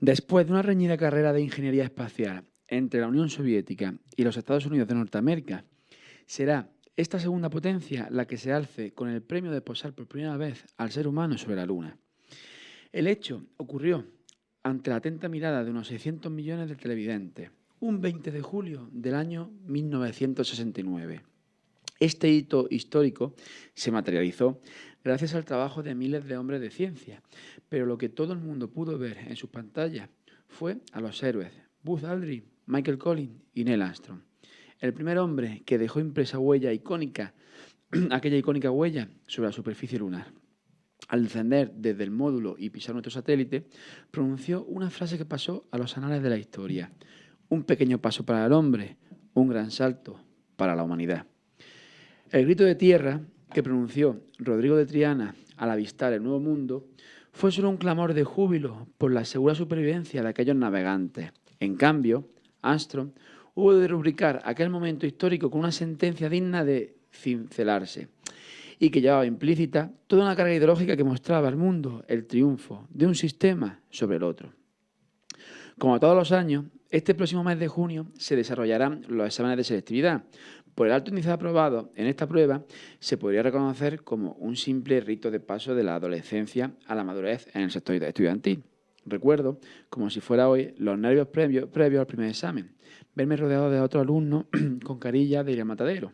Después de una reñida carrera de ingeniería espacial entre la Unión Soviética y los Estados Unidos de Norteamérica, será esta segunda potencia la que se alce con el premio de posar por primera vez al ser humano sobre la Luna. El hecho ocurrió ante la atenta mirada de unos 600 millones de televidentes, un 20 de julio del año 1969. Este hito histórico se materializó gracias al trabajo de miles de hombres de ciencia, pero lo que todo el mundo pudo ver en sus pantallas fue a los héroes Buzz Aldrin, Michael Collins y Neil Armstrong. El primer hombre que dejó impresa huella icónica, aquella icónica huella sobre la superficie lunar. Al descender desde el módulo y pisar nuestro satélite, pronunció una frase que pasó a los anales de la historia. Un pequeño paso para el hombre, un gran salto para la humanidad. El grito de tierra que pronunció Rodrigo de Triana al avistar el Nuevo Mundo fue solo un clamor de júbilo por la segura supervivencia de aquellos navegantes. En cambio, Armstrong hubo de rubricar aquel momento histórico con una sentencia digna de cincelarse y que llevaba implícita toda una carga ideológica que mostraba al mundo el triunfo de un sistema sobre el otro. Como todos los años, este próximo mes de junio se desarrollarán los exámenes de selectividad. Por el alto índice de aprobados en esta prueba, se podría reconocer como un simple rito de paso de la adolescencia a la madurez en el sector estudiantil. Recuerdo, como si fuera hoy, los nervios previos al primer examen. Verme rodeado de otros alumnos con carilla de ir al matadero.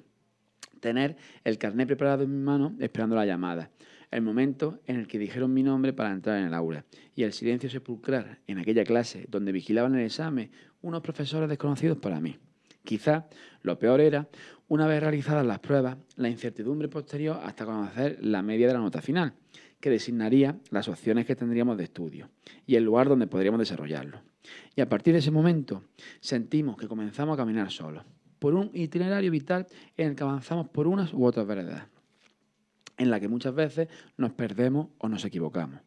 Tener el carnet preparado en mi mano esperando la llamada. El momento en el que dijeron mi nombre para entrar en el aula. Y el silencio sepulcral en aquella clase donde vigilaban el examen unos profesores desconocidos para mí. Quizá lo peor era, una vez realizadas las pruebas, la incertidumbre posterior hasta conocer la media de la nota final, que designaría las opciones que tendríamos de estudio y el lugar donde podríamos desarrollarlo. Y a partir de ese momento sentimos que comenzamos a caminar solos, por un itinerario vital en el que avanzamos por unas u otras veredas, en la que muchas veces nos perdemos o nos equivocamos.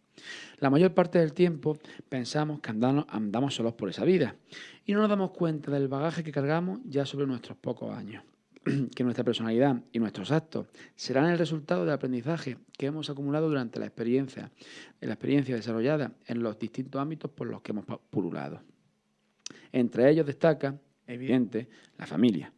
La mayor parte del tiempo pensamos que andamos solos por esa vida y no nos damos cuenta del bagaje que cargamos ya sobre nuestros pocos años, que nuestra personalidad y nuestros actos serán el resultado del aprendizaje que hemos acumulado durante la experiencia desarrollada en los distintos ámbitos por los que hemos pululado. Entre ellos destaca, evidente, la familia,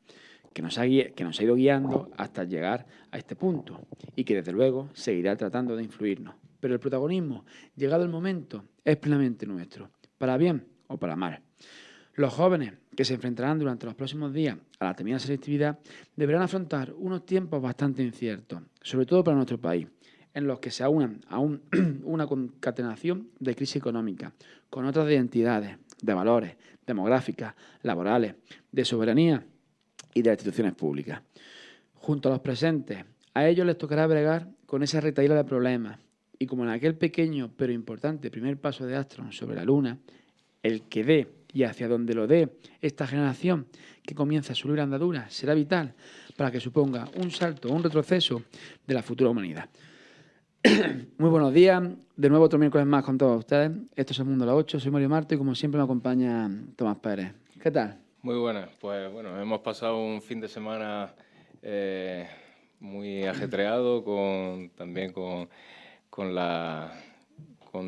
que nos ha ido guiando hasta llegar a este punto y que desde luego seguirá tratando de influirnos. Pero el protagonismo, llegado el momento, es plenamente nuestro, para bien o para mal. Los jóvenes que se enfrentarán durante los próximos días a la temida selectividad deberán afrontar unos tiempos bastante inciertos, sobre todo para nuestro país, en los que se aunan a una concatenación de crisis económica, con otras de identidades, de valores, demográficas, laborales, de soberanía y de las instituciones públicas. Junto a los presentes, a ellos les tocará bregar con esa retahíla de problemas, y como en aquel pequeño pero importante primer paso de Armstrong sobre la Luna, el que dé y hacia donde lo dé esta generación que comienza su libre andadura será vital para que suponga un salto o un retroceso de la futura humanidad. Muy buenos días, de nuevo otro miércoles más con todos ustedes. Esto es El Mundo a las 8, soy Mario Marto y como siempre me acompaña Tomás Pérez. ¿Qué tal? Muy buenas, pues bueno, hemos pasado un fin de semana muy ajetreado, también con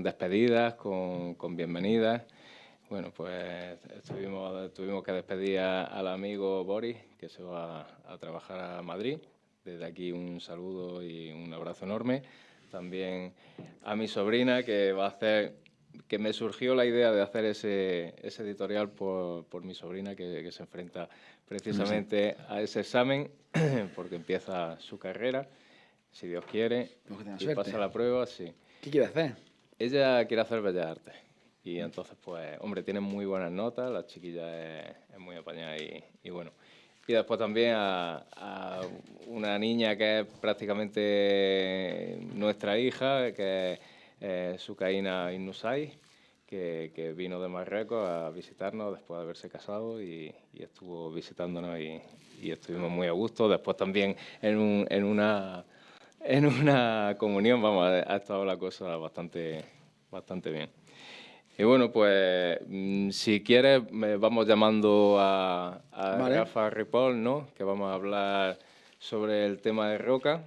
despedidas, con bienvenidas. Bueno, pues tuvimos que despedir al amigo Boris, que se va a trabajar a Madrid. Desde aquí un saludo y un abrazo enorme. También a mi sobrina, que me surgió la idea de hacer ese editorial por mi sobrina, que se enfrenta precisamente a ese examen, porque empieza su carrera, si Dios quiere, y pasa la prueba, sí. ¿Qué quiere hacer? Ella quiere hacer Bellas Artes. Y entonces, pues, hombre, tiene muy buenas notas, la chiquilla es muy apañada y bueno. Y después también a una niña que es prácticamente nuestra hija, que es Sukaina Innusai, que vino de Marruecos a visitarnos después de haberse casado y estuvo visitándonos y estuvimos muy a gusto. Después también en una comunión, vamos, ha estado la cosa bastante bien. Y bueno, pues si quieres vamos llamando a Vale. Rafa Ripoll, ¿no? Que vamos a hablar sobre el tema de Roca.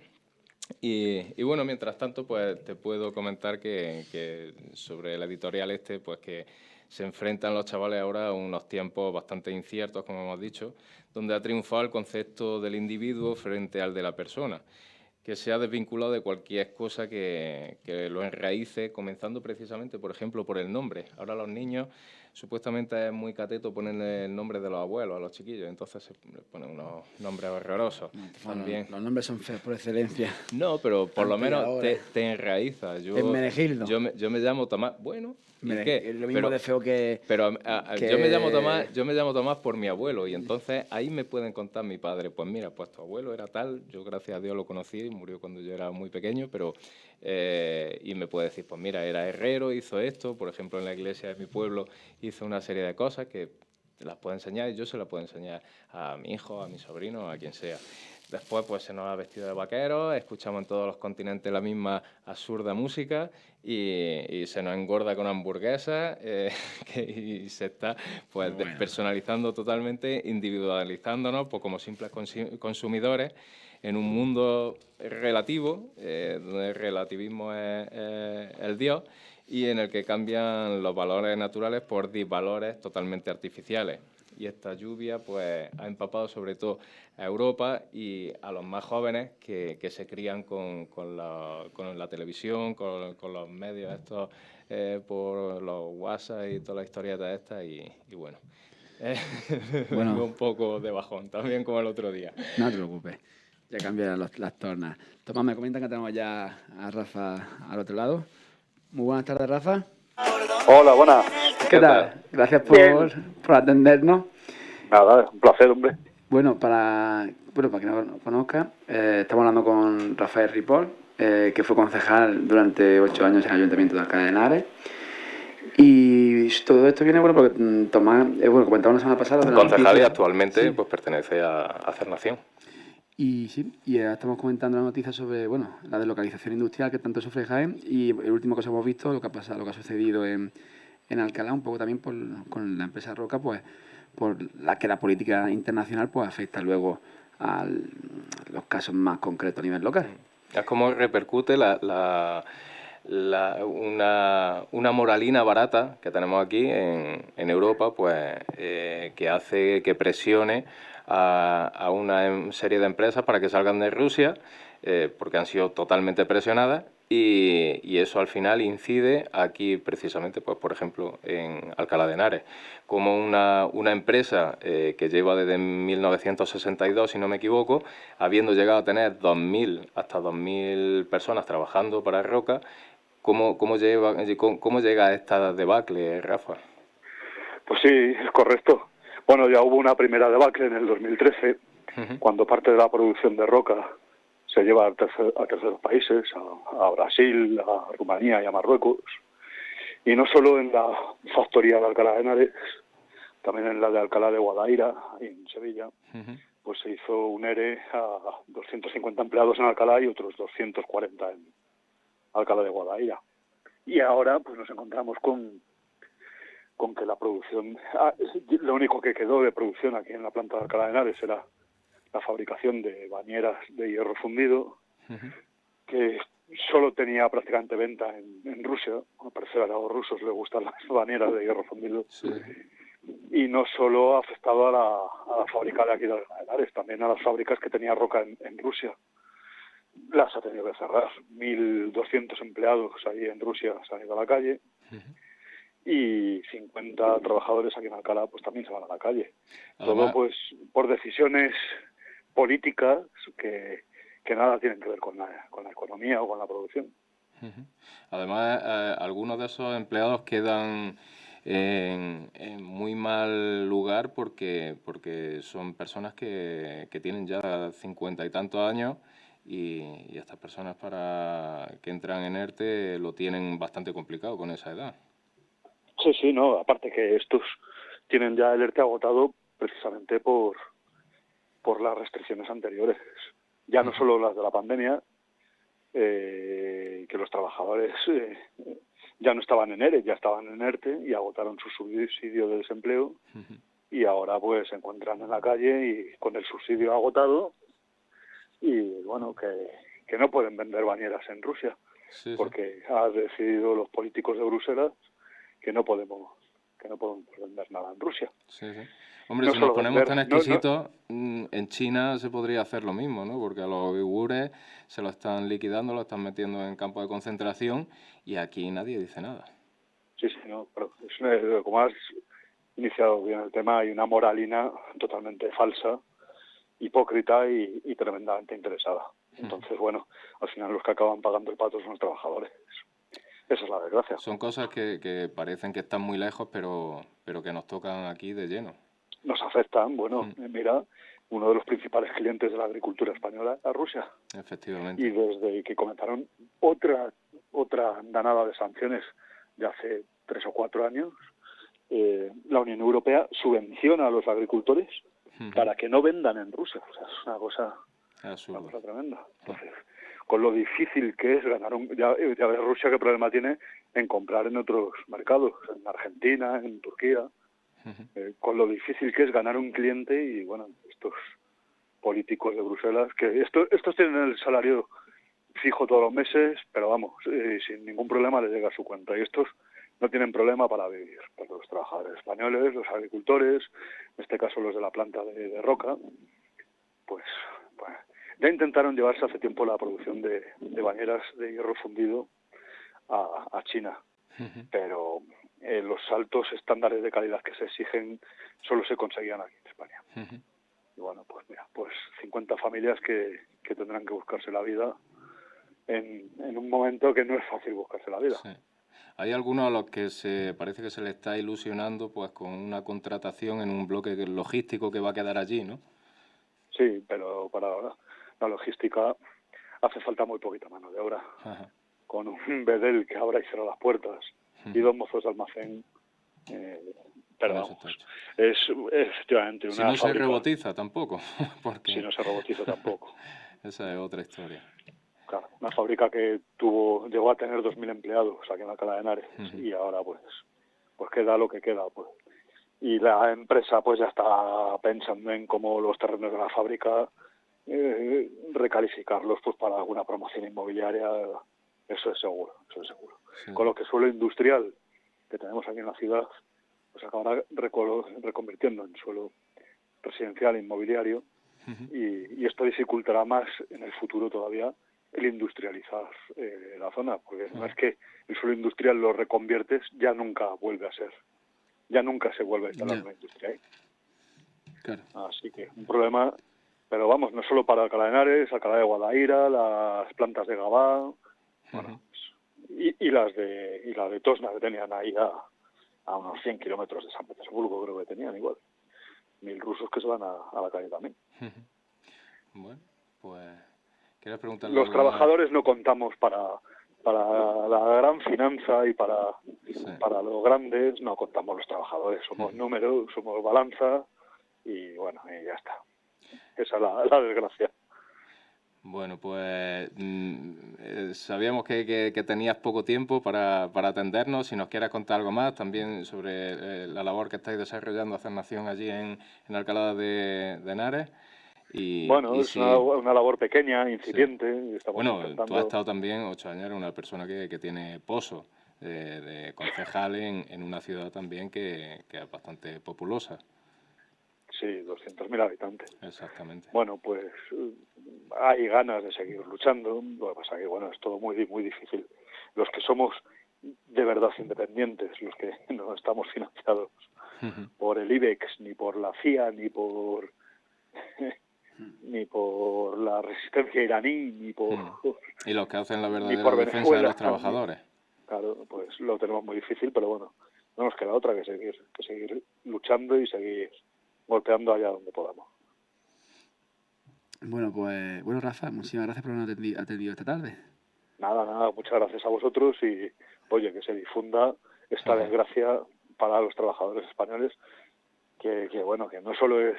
Y bueno, mientras tanto, pues te puedo comentar que sobre el editorial pues que se enfrentan los chavales ahora a unos tiempos bastante inciertos, como hemos dicho, donde ha triunfado el concepto del individuo frente al de la persona, que se ha desvinculado de cualquier cosa que lo enraíce, comenzando precisamente, por ejemplo, por el nombre. Ahora los niños, supuestamente es muy cateto ponerle el nombre de los abuelos a los chiquillos, entonces se ponen unos nombres horrorosos. Bueno, También. los nombres son feos por excelencia. No, pero por lo Antes y menos ahora. te enraiza. Hermenegildo. Yo me llamo Tomás. Bueno, ¿y qué? Es lo mismo de feo que... Pero que- yo me llamo Tomás por mi abuelo, y entonces ahí me pueden contar mi padre. Pues mira, pues tu abuelo era tal, yo gracias a Dios lo conocí, murió cuando yo era muy pequeño, pero y me puede decir, pues mira, era herrero, hizo esto, por ejemplo, en la iglesia de mi pueblo hizo una serie de cosas que te las puedo enseñar, y yo se las puedo enseñar a mi hijo, a mi sobrino, a quien sea. Después pues se nos ha vestido de vaqueros, escuchamos en todos los continentes la misma absurda música y se nos engorda con hamburguesas y se está pues despersonalizando totalmente, individualizándonos pues, como simples consumidores en un mundo relativo, donde el relativismo es el Dios, y en el que cambian los valores naturales por disvalores totalmente artificiales. Y esta lluvia pues ha empapado sobre todo a Europa y a los más jóvenes que se crían con la televisión, con los medios estos, por los WhatsApp y todas las historietas estas, y bueno, vengo un poco de bajón, también como el otro día. No te preocupes, ya cambian las tornas. Tomás, me comentan que tenemos ya a Rafa al otro lado. Muy buenas tardes, Rafa. Hola, buenas. ¿Qué tal? Gracias por atendernos. Nada, un placer, hombre. Bueno, para quien no nos conozca, estamos hablando con Rafael Ripoll, que fue concejal durante 8 años en el Ayuntamiento de Alcalá de Henares. Y todo esto viene porque Tomás, comentaba la semana pasada... Concejal, y actualmente pues pertenece a Cernación. Y sí, estamos comentando la noticia sobre la deslocalización industrial que tanto sufre Jaén, y el último que hemos visto, lo que ha sucedido en Alcalá, un poco también con la empresa Roca, pues por la que la política internacional pues afecta luego a los casos más concretos a nivel local. Es como repercute una moralina barata que tenemos aquí en Europa, pues que hace que presione a una serie de empresas para que salgan de Rusia, porque han sido totalmente presionadas, y eso al final incide aquí precisamente, pues por ejemplo, en Alcalá de Henares, como una empresa que lleva desde 1962, si no me equivoco, habiendo llegado a tener 2.000 hasta 2.000 personas trabajando para Roca. ¿Cómo llega a esta debacle, Rafa? Pues sí, es correcto. Bueno, ya hubo una primera debacle en el 2013, cuando parte de la producción de Roca se lleva a terceros países, a Brasil, a Rumanía y a Marruecos. Y no solo en la factoría de Alcalá de Henares, también en la de Alcalá de Guadaira, en Sevilla, pues se hizo un ERE a 250 empleados en Alcalá y otros 240 en Alcalá de Guadaira. Y ahora pues nos encontramos con que la producción... lo único que quedó de producción aquí en la planta de Alcalá de Henares era la fabricación de bañeras de hierro fundido, que solo tenía prácticamente venta en Rusia. Al parecer a los rusos les gustan las bañeras de hierro fundido. Sí. Y no solo ha afectado a la fábrica de aquí de Alcalá de Henares, también a las fábricas que tenía Roca en Rusia. Las ha tenido que cerrar. 1.200 empleados ahí en Rusia se han ido a la calle. Y 50 trabajadores aquí en Alcalá pues también se van a la calle. Además, todo pues por decisiones políticas que nada tienen que ver con la economía o con la producción. Además, algunos de esos empleados quedan en muy mal lugar porque son personas que tienen ya 50 y tantos años, y estas personas para que entran en ERTE lo tienen bastante complicado con esa edad. Sí, no, aparte que estos tienen ya el ERTE agotado precisamente por las restricciones anteriores. Ya no solo las de la pandemia, que los trabajadores ya no estaban en ERE, ya estaban en ERTE y agotaron su subsidio de desempleo, y ahora pues se encuentran en la calle y con el subsidio agotado, y bueno, que no pueden vender bañeras en Rusia, porque han decidido los políticos de Bruselas que no podemos que no podemos vender nada en Rusia. Sí, sí. Hombre, No si nos solo ponemos vender, tan no, exquisitos, en China se podría hacer lo mismo, ¿no? Porque a los uigures se lo están liquidando, lo están metiendo en campos de concentración y aquí nadie dice nada. sí, no, pero como has iniciado bien el tema, hay una moralina totalmente falsa, hipócrita y tremendamente interesada. Entonces, bueno, al final los que acaban pagando el pato son los trabajadores. Esa es la desgracia. Son cosas que parecen que están muy lejos, pero que nos tocan aquí de lleno. Nos afectan, bueno, mira, uno de los principales clientes de la agricultura española es Rusia. Efectivamente. Y desde que comenzaron otra andanada de sanciones de hace 3 o 4 años, la Unión Europea subvenciona a los agricultores para que no vendan en Rusia. O sea, es una cosa tremenda. Entonces, con lo difícil que es ganar ya ves Rusia qué problema tiene en comprar en otros mercados, en Argentina, en Turquía, con lo difícil que es ganar un cliente y, bueno, estos políticos de Bruselas, que estos tienen el salario fijo todos los meses, pero vamos, sin ningún problema les llega a su cuenta. Y estos no tienen problema para vivir. Pero los trabajadores españoles, los agricultores, en este caso los de la planta de Roca, pues ya intentaron llevarse hace tiempo la producción de bañeras de hierro fundido a China. Pero los altos estándares de calidad que se exigen solo se conseguían aquí en España. Y bueno, pues mira, 50 familias que tendrán que buscarse la vida en un momento que no es fácil buscarse la vida. Sí. Hay algunos a los que parece que se les está ilusionando pues con una contratación en un bloque logístico que va a quedar allí, ¿no? Sí, pero para la logística hace falta muy poquita mano de obra. Con un bedel que abra y cierra las puertas y 2 mozos de almacén, pero vamos, es efectivamente una fábrica. Si no fábrica, se robotiza tampoco. Porque... Si no se robotiza tampoco. Esa es otra historia. Claro, una fábrica que llegó a tener 2.000 empleados aquí en Alcalá de Henares y ahora pues queda lo que queda, pues. Y la empresa pues ya está pensando en cómo los terrenos de la fábrica recalificarlos pues para alguna promoción inmobiliaria. Eso es seguro. Sí. Con lo que suelo industrial que tenemos aquí en la ciudad pues acabará reconvirtiendo en suelo residencial inmobiliario y esto dificultará más en el futuro todavía el industrializar la zona, porque una vez que el suelo industrial lo reconviertes ya nunca vuelve a ser, ya nunca se vuelve a instalar una industria ahí. Claro. Así que un problema, pero vamos, no solo para Alcalá de Henares, Alcalá de Guadaira, las plantas de Gabá, bueno, y la de Tosna que tenían ahí a unos 100 kilómetros de San Petersburgo, creo que tenían igual. 1.000 rusos que se van a la calle también. Bueno, pues ¿quieres preguntarle los trabajadores no contamos para la gran finanza y para los grandes, no contamos los trabajadores. Somos números, somos balanza y bueno, y ya está. Esa es la desgracia. Bueno, pues sabíamos que tenías poco tiempo para atendernos. Si nos quieres contar algo más también sobre la labor que estáis desarrollando Hacer Nación allí en Alcalá de Henares. Es una labor pequeña, incipiente. Sí. Bueno, tú has estado también 8 años, eres una persona que tiene pozo de concejal en una ciudad también que es bastante populosa. Sí, 200.000 habitantes. Exactamente. Bueno, pues hay ganas de seguir luchando. Lo que pasa es que, bueno, es todo muy, muy difícil. Los que somos de verdad independientes, los que no estamos financiados por el IBEX, ni por la CIA, ni por la resistencia iraní, ni por... Y los que hacen la verdadera defensa de los trabajadores. Claro, pues lo tenemos muy difícil, pero bueno, no nos queda otra que seguir luchando y seguir golpeando allá donde podamos. Bueno, pues, Rafa, muchísimas gracias por habernos atendido esta tarde. Nada, muchas gracias a vosotros y, oye, que se difunda esta desgracia para los trabajadores españoles, que bueno, que no solo es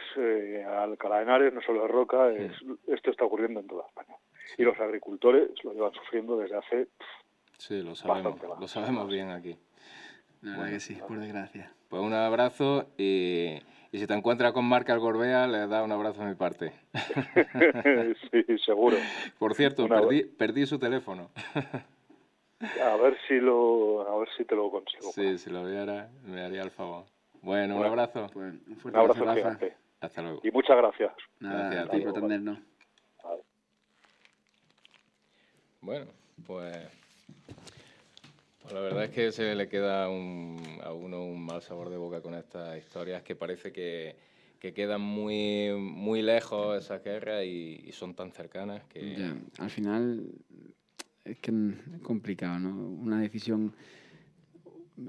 Alcalá de Henares, no solo es Roca, esto está ocurriendo en toda España. Y los agricultores lo llevan sufriendo desde hace lo sabemos bien aquí. La verdad que sí, por desgracia. Pues un abrazo y si te encuentras con Marc Algorbea, le das un abrazo de mi parte. Sí, seguro. Por cierto, perdí su teléfono. A ver si te lo consigo. Sí, si lo viera, me haría el favor. Bueno, un Bueno, abrazo. Pues un un fuerte abrazo, abrazo Rafa. gigante. Hasta luego. Y muchas gracias. Nada, Gracias a a ti ti. por atendernos. Vale. Bueno, pues la verdad es que se le queda a uno un mal sabor de boca con estas historias que parece que quedan muy, muy lejos esas guerras y son tan cercanas que... Ya, al final es que es complicado, ¿no? Una decisión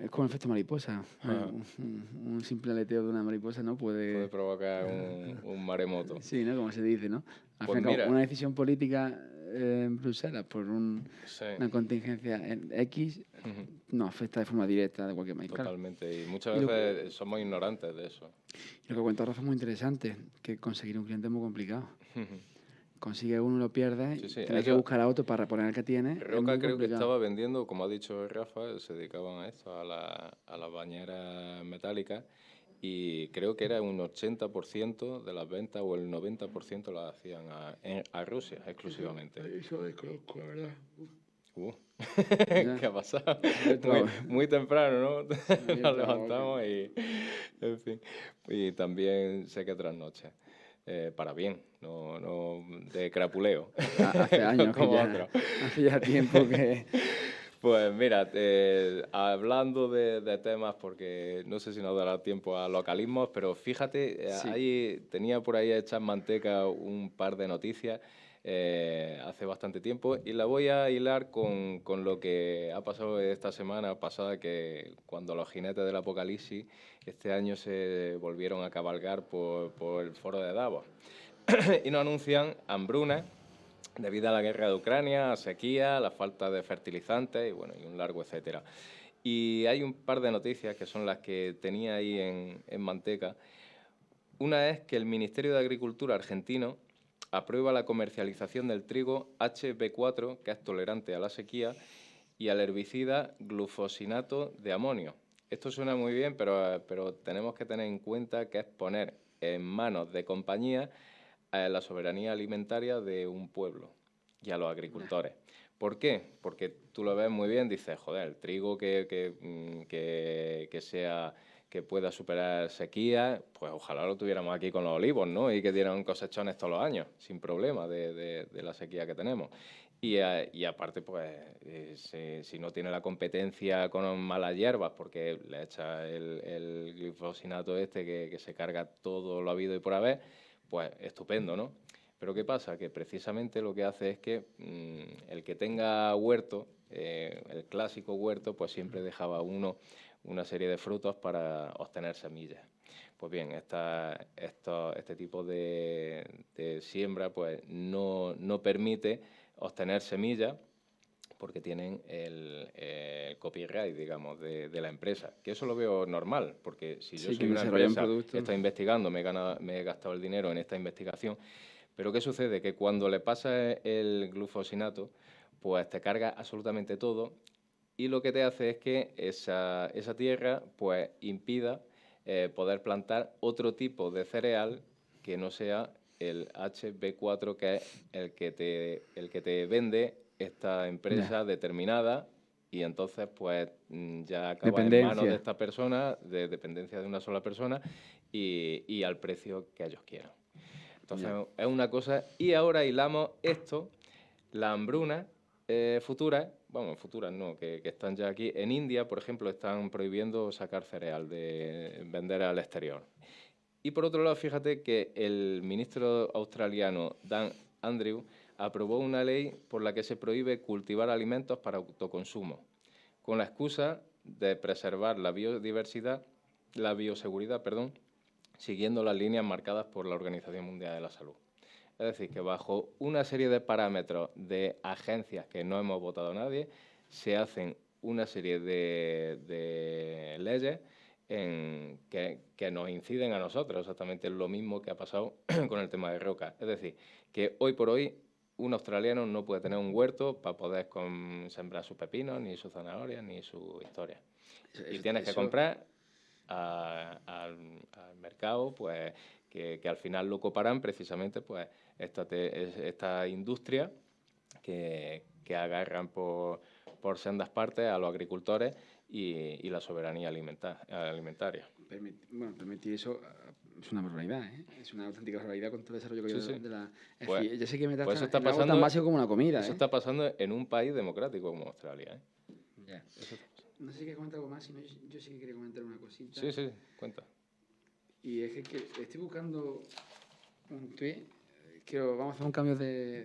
es como el efecto mariposa. Ajá. Un simple aleteo de una mariposa no Puede puede... provocar un maremoto. Sí, ¿no? Como se dice, ¿no? Al Pues fin y al cabo, mira, una decisión política en Bruselas por sí, una contingencia en X no afecta de forma directa de cualquier manera. Claro. totalmente. Y Y muchas lo, veces somos ignorantes de eso. y lo que cuenta Rafa es muy interesante, que conseguir un cliente es muy complicado. Consigue uno, lo pierdes, Sí, y sí. tienes que buscar a otro para reponer el que tiene. Es Roca muy creo que complicado. estaba vendiendo, como ha dicho Rafa, se dedicaban a esto, a las bañeras metálicas, y creo que era un 80% de las ventas o el 90% las hacían a Rusia exclusivamente. Eso desconozco, la verdad. Uh. Ya. ¿Qué ha pasado? Abierto Muy, la- muy temprano, ¿no? abierto la Nos boca. levantamos y, en fin. Y también sé que trasnoche. Para bien, no de crapuleo, Hace años que como ya, otros. hace ya tiempo que... Pues mira, hablando de temas, porque no sé si nos dará tiempo a localismos, pero fíjate, Sí. tenía por ahí hecha en manteca un par de noticias hace bastante tiempo y la voy a hilar con lo que ha pasado esta semana pasada, que cuando los jinetes del apocalipsis este año se volvieron a cabalgar por el foro de Davos y nos anuncian hambrunas debido a la guerra de Ucrania, a sequía, la falta de fertilizantes y bueno, y un largo etcétera. Y hay un par de noticias que son las que tenía ahí en manteca. Una es que el Ministerio de Agricultura argentino aprueba la comercialización del trigo HB4, que es tolerante a la sequía, y al herbicida glufosinato de amonio. Esto suena muy bien, pero tenemos que tener en cuenta que es poner en manos de compañías la soberanía alimentaria de un pueblo y a los agricultores. ¿Por qué? Porque tú lo ves muy bien, dices, joder, el trigo que pueda superar sequía, pues ojalá lo tuviéramos aquí con los olivos, ¿no? Y que dieran cosechones todos los años, sin problema de la sequía que tenemos. Y aparte, pues, si no tiene la competencia con malas hierbas, porque le echa el glifosinato este que se carga todo lo habido y por haber, pues estupendo, ¿no? Pero ¿qué pasa? Que precisamente lo que hace es que el que tenga huerto, el clásico huerto, pues siempre dejaba una serie de frutos para obtener semillas. Pues bien, este tipo de siembra pues no permite obtener semillas porque tienen el copyright, digamos, de la empresa. Que eso lo veo normal, porque si yo Sí, que soy una desarrolla un empresa, producto. estoy investigando, me he gastado el dinero en esta investigación, pero ¿qué sucede? Que cuando le pasa el glufosinato, pues te carga absolutamente todo y lo que te hace es que esa tierra pues impida poder plantar otro tipo de cereal que no sea el HB4, que es el que te vende esta empresa Ya. determinada, y entonces pues ya acaba en manos de Dependencia. esta persona, de dependencia de una sola persona, y al precio que ellos quieran. Entonces Ya. es una cosa, y ahora hilamos esto, la hambruna futuras, bueno, futuras no, que están ya aquí. En India, por ejemplo, están prohibiendo sacar cereal, de vender al exterior. Y por otro lado, fíjate que el ministro australiano Dan Andrew aprobó una ley por la que se prohíbe cultivar alimentos para autoconsumo, con la excusa de preservar la biodiversidad, la bioseguridad, perdón, siguiendo las líneas marcadas por la Organización Mundial de la Salud. Es decir, que bajo una serie de parámetros de agencias que no hemos votado nadie, se hacen una serie de leyes que nos inciden a nosotros, exactamente lo mismo que ha pasado con el tema de Roca. Es decir, que hoy por hoy un australiano no puede tener un huerto para poder sembrar sus pepinos, ni sus zanahorias, ni su historia. Y tienes que comprar al mercado, pues que al final lo coparan precisamente pues esta industria que agarran por por sendas partes a los agricultores y la soberanía alimentaria. Permitir eso es una barbaridad, ¿eh? Es una auténtica barbaridad con todo el desarrollo que Sí, sí. de la... Pues- ya sé que me pues eso está en algo tan pasando- básico como una comida, Eso ¿eh? está pasando en un país democrático como Australia, ¿eh? Ya. No sé si quieres comentar algo más, sino yo sí que quería comentar una cosita. Sí, cuenta. Y es que estoy buscando un tuit. Vamos a hacer un cambio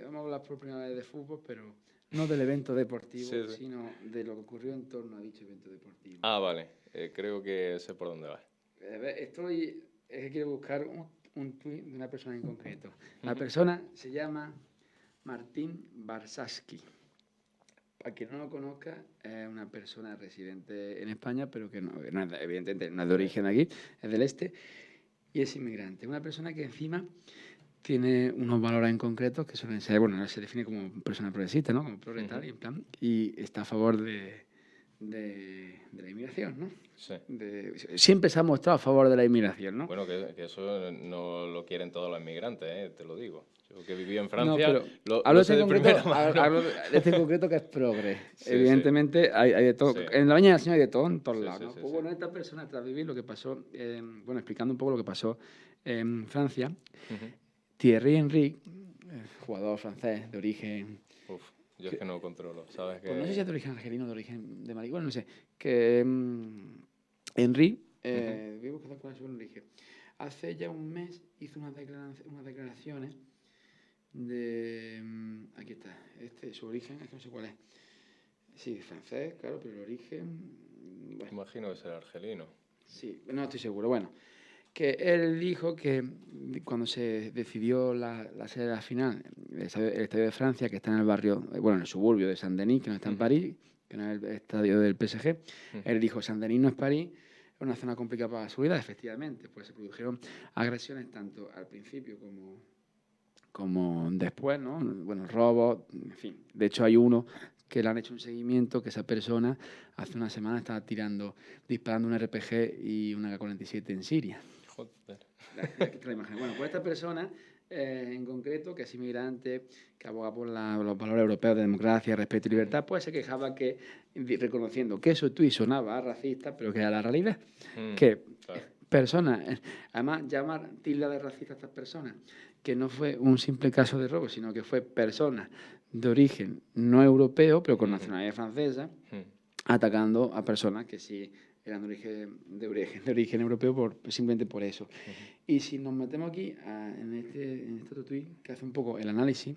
vamos a hablar por primera vez de fútbol, pero no del evento deportivo, Sí. sino de lo que ocurrió en torno a dicho evento deportivo. Ah, vale. Creo que sé por dónde vas. Es que quiero buscar un tuit de una persona en concreto. La persona se llama Martín Barsaski. Para quien no lo conozca, es una persona residente en España, pero que no evidentemente no es de origen aquí, es del este, y es inmigrante. Una persona que encima tiene unos valores en concreto que suelen ser, bueno, se define como persona progresista, ¿no? Como proletaria, en plan, y está a favor de la inmigración, ¿no? Sí. Siempre se ha mostrado a favor de la inmigración, ¿no? Bueno, que eso no lo quieren todos los inmigrantes, te lo digo. Yo que viví en No, Francia, pero lo hablo sé de de este en primera concreto, mano. hablo de este en concreto que es progre. Sí, Evidentemente hay de todo. Sí. En la Baña del Señor hay de todo en todos Sí, lados, sí, ¿no? sí, Pues sí. bueno, esta persona, tras vivir lo que pasó, explicando un poco lo que pasó en Francia, Ujú. Thierry Henry, jugador francés de origen... Uf, yo es que no controlo, ¿sabes? Pues no sé Que... si es de origen argelino o de origen de Mali, bueno, no sé, que Henry, voy a buscar cuál es su origen. Hace ya un mes hizo unas declaraciones de... aquí está, su origen, es que no sé cuál es. Sí, francés, claro, pero el origen... Bueno, Imagino que será argelino. sí, no estoy seguro. Bueno, que él dijo que cuando se decidió la sede de la final, el estadio de Francia, que está en el barrio, bueno, en el suburbio de Saint-Denis, que no está en París, que no es el estadio del PSG, él dijo, Saint-Denis no es París, es una zona complicada para la seguridad, efectivamente, pues se produjeron agresiones tanto al principio como después, ¿no? Bueno, robos, en fin. De hecho, hay uno que le han hecho un seguimiento, que esa persona hace una semana estaba disparando un RPG y una K-47 en Siria. Joder. Te la imaginas. Bueno, pues esta persona en concreto, que es inmigrante, que aboga por los valores europeos de democracia, respeto y libertad, pues se quejaba reconociendo que eso tuit sonaba racista, pero que era la realidad. Que Claro. personas, además llamar tilda de racista a estas personas, que no fue un simple caso de robo, sino que fue personas de origen no europeo, pero con nacionalidad francesa, atacando a personas que sí eran de origen europeo simplemente por eso. Y si nos metemos aquí en este otro tuit que hace un poco el análisis,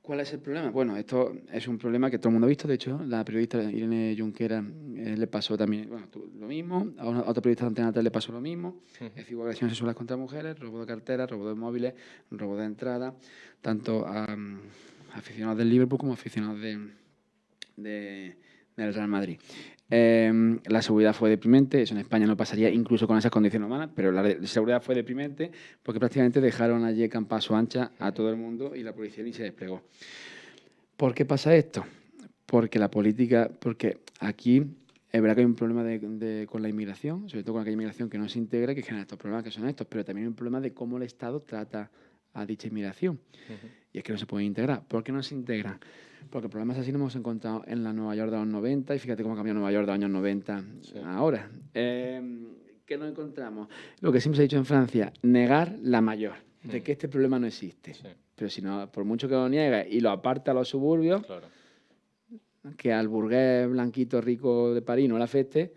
¿cuál es el problema? Bueno, esto es un problema que todo el mundo ha visto. De hecho, la periodista Irene Junquera le pasó también lo mismo. A otra periodista de Antena 3 le pasó lo mismo. Es decir, hubo agresiones sexuales contra mujeres, robo de carteras, robo de móviles, robo de entrada, tanto a aficionados del Liverpool como a aficionados del Real Madrid. La seguridad fue deprimente, eso en España no pasaría incluso con esas condiciones humanas, pero la seguridad fue deprimente porque prácticamente dejaron allí campo a su ancha a todo el mundo y la policía ni se desplegó. ¿Por qué pasa esto? Porque aquí es verdad que hay un problema con la inmigración, sobre todo con aquella inmigración que no se integra, que genera estos problemas que son estos, pero también hay un problema de cómo el Estado trata a dicha inmigración. Y es que no se pueden integrar. ¿Por qué no se integran? Porque problemas así nos hemos encontrado en la Nueva York de los 90 y fíjate cómo ha cambiado Nueva York de los años 90 ahora. ¿Qué nos encontramos? Lo que siempre se ha dicho en Francia, negar la mayor, de que este problema no existe. Sí. Pero si no, por mucho que lo niegue y lo aparta a los suburbios, Claro. que al burgués blanquito rico de París no le afecte,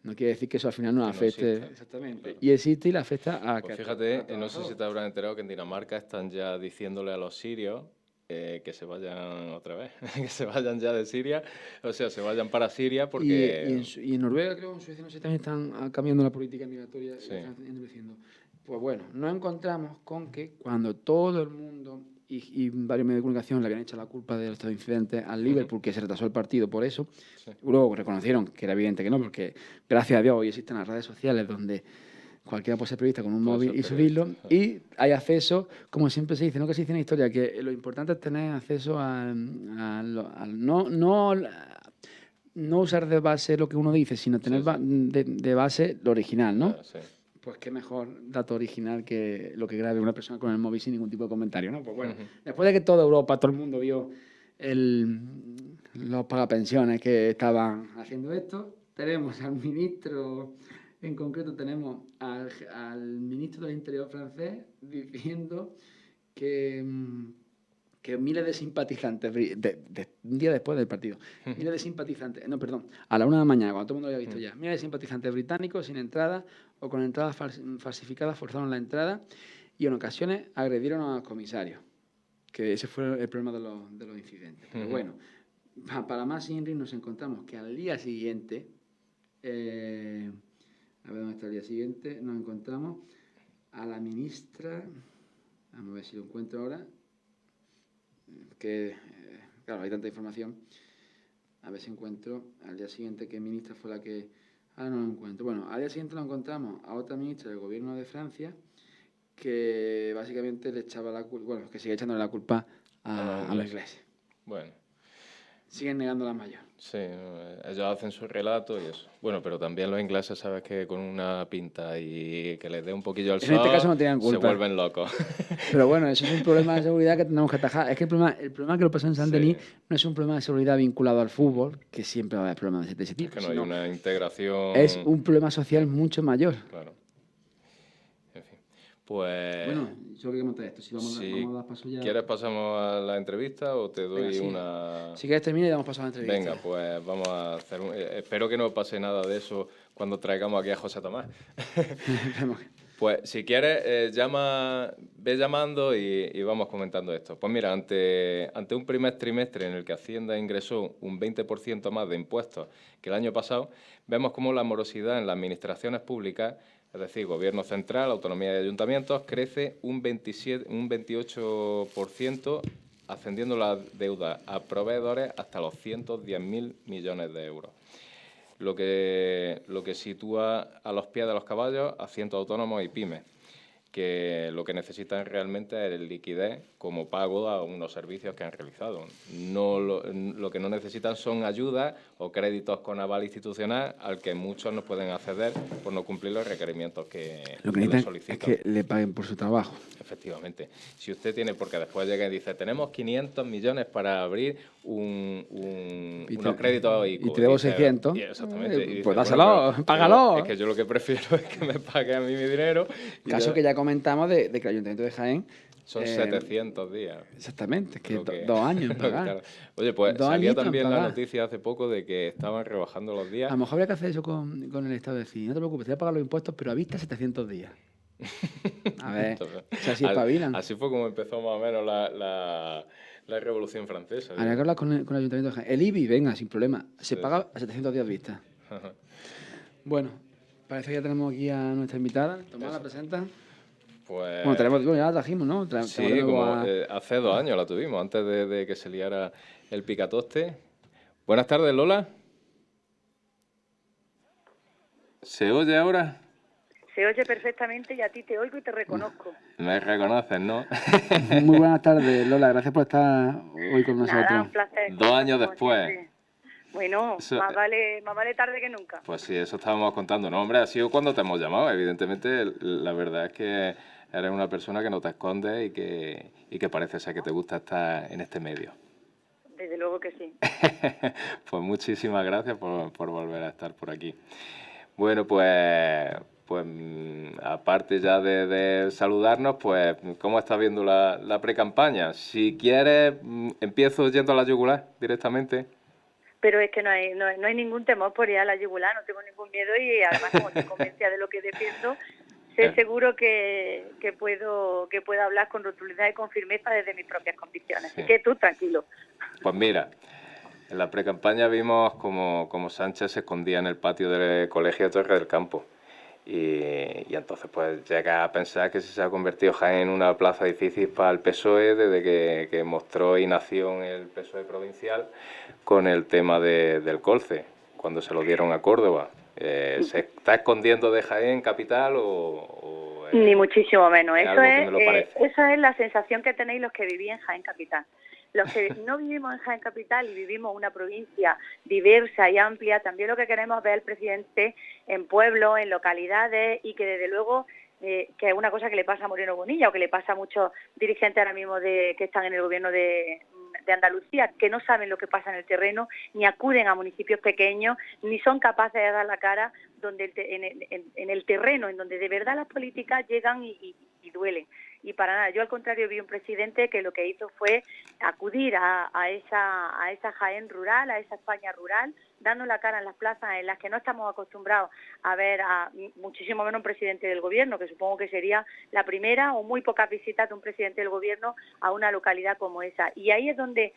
no quiere decir que eso al final no Que no afecte. exista. Exactamente. Claro. Y existe y le afecta a... Pues fíjate, no sé si te habrán enterado que en Dinamarca están ya diciéndole a los sirios que se vayan otra vez, que se vayan ya de Siria, o sea, se vayan para Siria porque... Y en Noruega, creo, en Suecia, no sé, también están cambiando la política migratoria, Sí. están endureciendo. Pues bueno, nos encontramos con que cuando todo el mundo y varios medios de comunicación le habían hecho la culpa de estos incidentes al Liverpool, que se retrasó el partido por eso, luego reconocieron que era evidente que no, porque gracias a Dios hoy existen las redes sociales donde cualquiera puede ser periodista con un móvil y subirlo, y hay acceso, como siempre se dice, no que se dice en la historia, que lo importante es tener acceso no usar de base lo que uno dice, sino tener de base lo original, ¿no? Sí. Pues qué mejor dato original que lo que grabe una persona con el móvil sin ningún tipo de comentario, ¿no? Pues bueno, después de que toda Europa, todo el mundo vio los pagapensiones que estaban haciendo esto. Tenemos al ministro, en concreto tenemos al ministro del Interior francés diciendo que miles de simpatizantes, un día después del partido, miles de simpatizantes, no, perdón, a la 1 de la mañana, cuando todo el mundo lo había visto ya, miles de simpatizantes británicos sin entrada o con entradas falsificadas forzaron la entrada y en ocasiones agredieron a los comisarios, que ese fue el problema de los incidentes. Pero bueno, para más Inri nos encontramos que al día siguiente, a ver dónde está el día siguiente, nos encontramos a la ministra, vamos a ver si lo encuentro ahora, que, claro, hay tanta información, a ver si encuentro al día siguiente qué ministra fue la que... Ahora no lo encuentro. Bueno, al día siguiente nos encontramos a otra ministra del gobierno de Francia que básicamente le echaba la culpa, bueno, que sigue echándole la culpa a los ingleses. Bueno. Siguen negando la mayor. Sí, ellos hacen su relato y eso. Bueno, pero también los ingleses, sabes que con una pinta y que les dé un poquillo al sol, en este caso no tenían culpa. Se vuelven locos. Pero bueno, eso es un problema de seguridad que tenemos que atajar. Es que el problema que lo pasó en Saint-Denis no es un problema de seguridad vinculado al fútbol, que siempre va a haber problemas de ese tipo. Es que no hay una integración... Es un problema social mucho mayor. Claro. En fin. Pues... Bueno, yo creo que montar esto. Si vamos a dar paso ya... ¿Quieres pasamos a la entrevista o te doy una...? Si quieres termina y damos paso a la entrevista. Venga, pues vamos a hacer... espero que no pase nada de eso cuando traigamos aquí a José Tomás. Pues si quieres, ve llamando y vamos comentando esto. Pues mira, ante un primer trimestre en el que Hacienda ingresó un 20% más de impuestos que el año pasado, vemos cómo la morosidad en las administraciones públicas, es decir, gobierno central, autonomía de ayuntamientos, crece un 28%, ascendiendo la deuda a proveedores hasta los 110.000 millones de euros. Lo que sitúa a los pies de los caballos a cientos de autónomos y pymes, que lo que necesitan realmente es liquidez como pago a unos servicios que han realizado. Lo que no necesitan son ayudas o créditos con aval institucional al que muchos no pueden acceder por no cumplir los requerimientos que les solicitan. Es que le paguen por su trabajo. Efectivamente. Si usted tiene, porque después llega y dice, tenemos 500 millones para abrir unos créditos y te debo 600. Exactamente. Y dice, pues dáselo, págalo. Es que yo lo que prefiero es que me pague a mí mi dinero. Caso que ya comentamos de que el Ayuntamiento de Jaén... Son 700 días. Exactamente, es que 2 años en pagar. Claro. Oye, pues salía también la noticia hace poco de que estaban rebajando los días. A lo mejor habría que hacer eso con el Estado de decir, no te preocupes, te voy a pagar los impuestos, pero a vista 700 días. A ver, si así espabilan. Así fue como empezó más o menos la Revolución Francesa. Habría que hablar con el Ayuntamiento de Jaén. El IBI, venga, sin problema, se paga a 700 días vista. Bueno, parece que ya tenemos aquí a nuestra invitada. Tomás, ¿la presenta? Pues... Bueno, ya la trajimos, ¿no? Sí, como hace 2 años la tuvimos, antes de que se liara el picatoste. Buenas tardes, Lola. ¿Se oye ahora? Se oye perfectamente y a ti te oigo y te reconozco. Me reconoces, ¿no? Muy buenas tardes, Lola. Gracias por estar hoy con nosotros. Nada, un placer. 2 años después. Siempre. Bueno, más vale tarde que nunca. Pues sí, eso estábamos contando. No, hombre, ha sido cuando te hemos llamado. Evidentemente, la verdad es que eres una persona que no te escondes y que parece ser que te gusta estar en este medio. Desde luego que sí. Pues muchísimas gracias por volver a estar por aquí. Bueno, pues aparte ya de saludarnos, pues ¿cómo estás viendo la pre-campaña? Si quieres, empiezo yendo a la yugular directamente. Pero es que no hay ningún temor por ir a la yugular, no tengo ningún miedo y además como estoy convencida de lo que defiendo, sé seguro que puedo hablar con rotundidad y con firmeza desde mis propias convicciones. Sí. Así que tú tranquilo. Pues mira, en la pre-campaña vimos como Sánchez se escondía en el patio del colegio de Torre del Campo. Y entonces pues llega a pensar que se ha convertido Jaén en una plaza difícil para el PSOE desde que mostró inacción el PSOE provincial con el tema del Colce, cuando se lo dieron a Córdoba. ¿Se está escondiendo de Jaén capital o ni muchísimo menos? Esa es la sensación que tenéis los que vivís en Jaén capital. Los que no vivimos en Jaén capital y vivimos una provincia diversa y amplia, también lo que queremos es ver al presidente en pueblos, en localidades y que desde luego, que es una cosa que le pasa a Moreno Bonilla o que le pasa a muchos dirigentes ahora mismo que están en el gobierno de de Andalucía, que no saben lo que pasa en el terreno, ni acuden a municipios pequeños, ni son capaces de dar la cara en el terreno, en donde de verdad las políticas llegan y duelen. Y para nada, yo al contrario vi un presidente que lo que hizo fue acudir a esa Jaén rural, a esa España rural, dando la cara en las plazas en las que no estamos acostumbrados a ver a muchísimo menos un presidente del gobierno, que supongo que sería la primera o muy pocas visitas de un presidente del gobierno a una localidad como esa. Y ahí es donde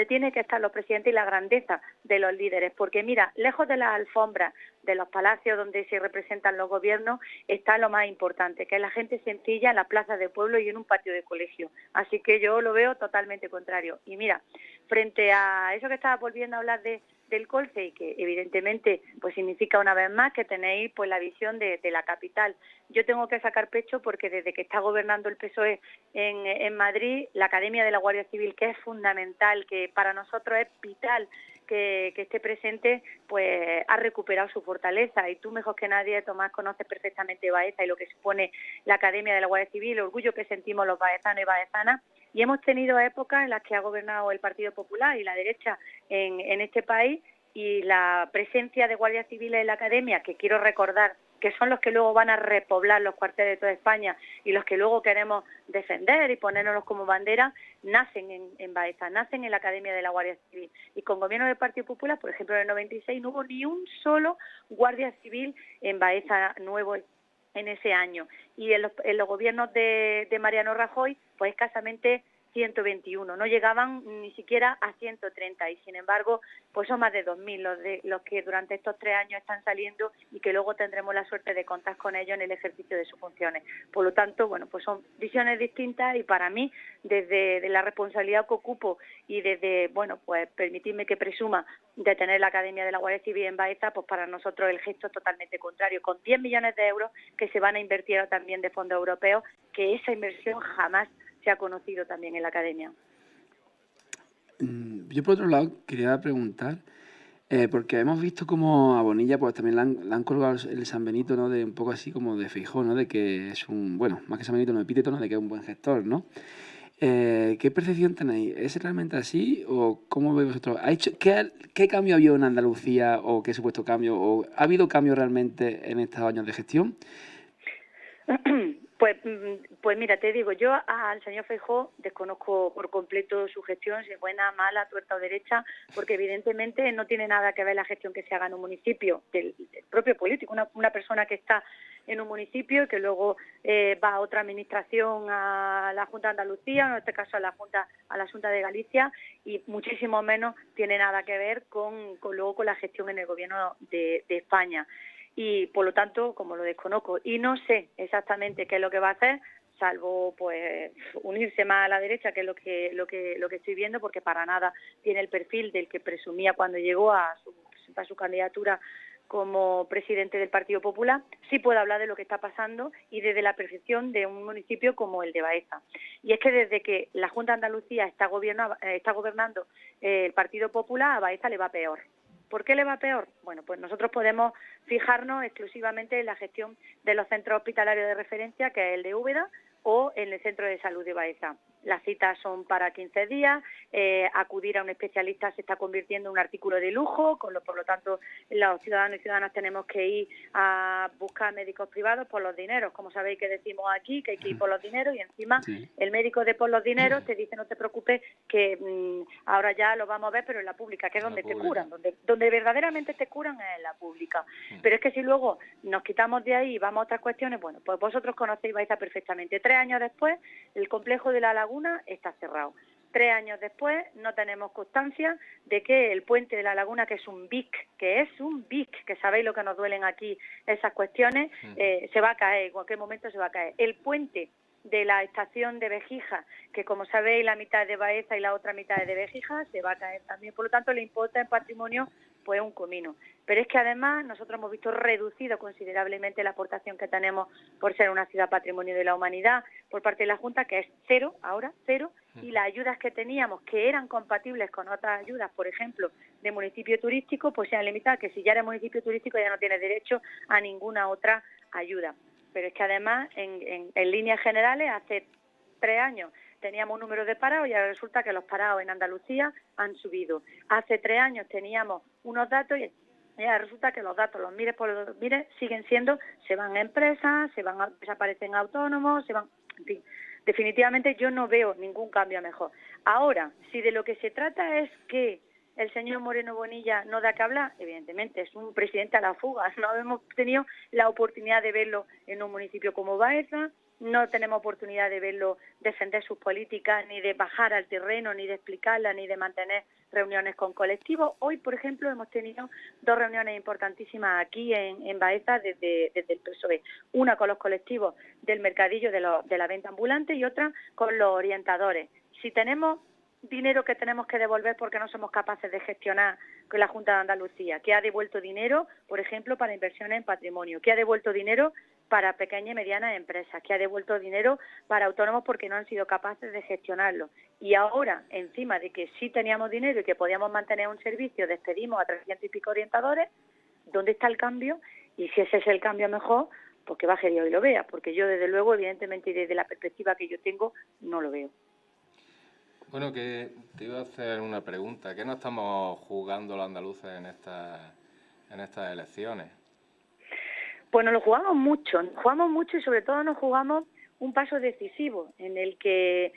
tienen que estar los presidentes y la grandeza de los líderes, porque mira, lejos de las alfombras, de los palacios donde se representan los gobiernos, está lo más importante, que es la gente sencilla en las plazas de pueblo y en un patio de colegio. Así que yo lo veo totalmente contrario. Y mira, frente a eso que estaba volviendo a hablar del Colce, y que evidentemente pues significa una vez más que tenéis pues la visión de la capital. Yo tengo que sacar pecho porque desde que está gobernando el PSOE en Madrid, la Academia de la Guardia Civil, que es fundamental, que para nosotros es vital que esté presente, pues ha recuperado su fortaleza. Y tú mejor que nadie, Tomás, conoces perfectamente Baeza y lo que supone la Academia de la Guardia Civil, el orgullo que sentimos los baezanos y baezanas. Y hemos tenido épocas en las que ha gobernado el Partido Popular y la derecha en este país, y la presencia de guardias civiles en la Academia, que quiero recordar que son los que luego van a repoblar los cuarteles de toda España y los que luego queremos defender y ponernos como bandera, nacen en Baeza, nacen en la Academia de la Guardia Civil. Y con gobierno del Partido Popular, por ejemplo, en el 96 no hubo ni un solo guardia civil en Baeza nuevo en ese año. Y en los gobiernos de Mariano Rajoy, pues escasamente 121, no llegaban ni siquiera a 130, y sin embargo pues son más de 2.000 los que durante estos 3 años están saliendo y que luego tendremos la suerte de contar con ellos en el ejercicio de sus funciones. Por lo tanto, bueno, pues son visiones distintas, y para mí, desde la responsabilidad que ocupo y desde, bueno, pues permitirme que presuma de tener la Academia de la Guardia Civil en Baeza, pues para nosotros el gesto es totalmente contrario, con 10 millones de euros que se van a invertir también de fondos europeos, que esa inversión jamás se ha conocido también en la Academia. Yo, por otro lado, quería preguntar, porque hemos visto como a Bonilla pues también le han colgado el San Benito, ¿no? De un poco así como de Feijóo, ¿no? De que es un, bueno, más que San Benito, no epíteto, ¿no? De que es un buen gestor, ¿no? ¿Qué percepción tenéis? ¿Es realmente así o cómo veis vosotros? ¿Qué cambio ha habido en Andalucía o qué supuesto cambio? ¿O ha habido cambio realmente en estos años de gestión? Pues mira, te digo, yo al señor Feijóo desconozco por completo su gestión, si es buena, mala, tuerta o derecha, porque evidentemente no tiene nada que ver la gestión que se haga en un municipio, del propio político, una persona que está en un municipio y que luego va a otra administración, a la Junta de Andalucía, en este caso a la Junta de Galicia, y muchísimo menos tiene nada que ver con la gestión en el gobierno de España. Y por lo tanto, como lo desconozco y no sé exactamente qué es lo que va a hacer, salvo pues unirse más a la derecha, que es lo que estoy viendo, porque para nada tiene el perfil del que presumía cuando llegó a presentar su candidatura como presidente del Partido Popular. Sí puedo hablar de lo que está pasando y desde la percepción de un municipio como el de Baeza. Y es que desde que la Junta de Andalucía está gobernando el Partido Popular, a Baeza le va peor. ¿Por qué le va peor? Bueno, pues nosotros podemos fijarnos exclusivamente en la gestión de los centros hospitalarios de referencia, que es el de Úbeda, o en el Centro de Salud de Baeza. Las citas son para 15 días, acudir a un especialista se está convirtiendo en un artículo de lujo, por lo tanto los ciudadanos y ciudadanas tenemos que ir a buscar médicos privados por los dineros, como sabéis que decimos aquí, que hay que ir por los dineros, y encima sí. El médico de por los dineros te dice no te preocupes que ahora ya lo vamos a ver, pero en la pública, que es donde te curan, donde verdaderamente te curan es en la pública. Pero es que si luego nos quitamos de ahí y vamos a otras cuestiones, bueno, pues vosotros conocéis Baeza perfectamente. 3 años después, el complejo de la Laguna está cerrado. 3 años después, no tenemos constancia de que el puente de la Laguna, que es un BIC, que sabéis lo que nos duelen aquí esas cuestiones, se va a caer, en cualquier momento se va a caer. El puente de la estación de Béjija, que como sabéis la mitad es de Baeza y la otra mitad es de Béjija, se va a caer también. Por lo tanto, le importa en patrimonio pues un comino. Pero es que además nosotros hemos visto reducido considerablemente la aportación que tenemos por ser una ciudad patrimonio de la humanidad por parte de la Junta, que es cero, ahora cero, y las ayudas que teníamos, que eran compatibles con otras ayudas, por ejemplo, de municipio turístico, pues se han limitado, que si ya eres municipio turístico ya no tienes derecho a ninguna otra ayuda. Pero es que además, en líneas generales, hace 3 años teníamos un número de parados y ahora resulta que los parados en Andalucía han subido. Hace 3 años teníamos unos datos y ahora resulta que los datos, los mires por los mires, siguen siendo, se van a empresas, desaparecen autónomos, en fin. Definitivamente yo no veo ningún cambio a mejor. Ahora, si de lo que se trata es que el señor Moreno Bonilla no da que hablar, evidentemente es un presidente a la fuga. No hemos tenido la oportunidad de verlo en un municipio como Baeza, no tenemos oportunidad de verlo defender sus políticas, ni de bajar al terreno, ni de explicarlas, ni de mantener reuniones con colectivos. Hoy, por ejemplo, hemos tenido 2 reuniones importantísimas aquí en Baeza desde el PSOE. Una con los colectivos del mercadillo de la venta ambulante y otra con los orientadores. Si tenemos dinero que tenemos que devolver porque no somos capaces de gestionar con la Junta de Andalucía, que ha devuelto dinero, por ejemplo, para inversiones en patrimonio, que ha devuelto dinero para pequeñas y medianas empresas, que ha devuelto dinero para autónomos porque no han sido capaces de gestionarlo. Y ahora, encima de que sí teníamos dinero y que podíamos mantener un servicio, despedimos a 300 y pico orientadores. ¿Dónde está el cambio? Y si ese es el cambio mejor, pues que baje Dios y lo vea, porque yo desde luego, evidentemente, y desde la perspectiva que yo tengo, no lo veo. Bueno, que te iba a hacer una pregunta. ¿Qué no estamos jugando los andaluces en estas elecciones? Pues nos lo jugamos mucho y sobre todo nos jugamos un paso decisivo en el que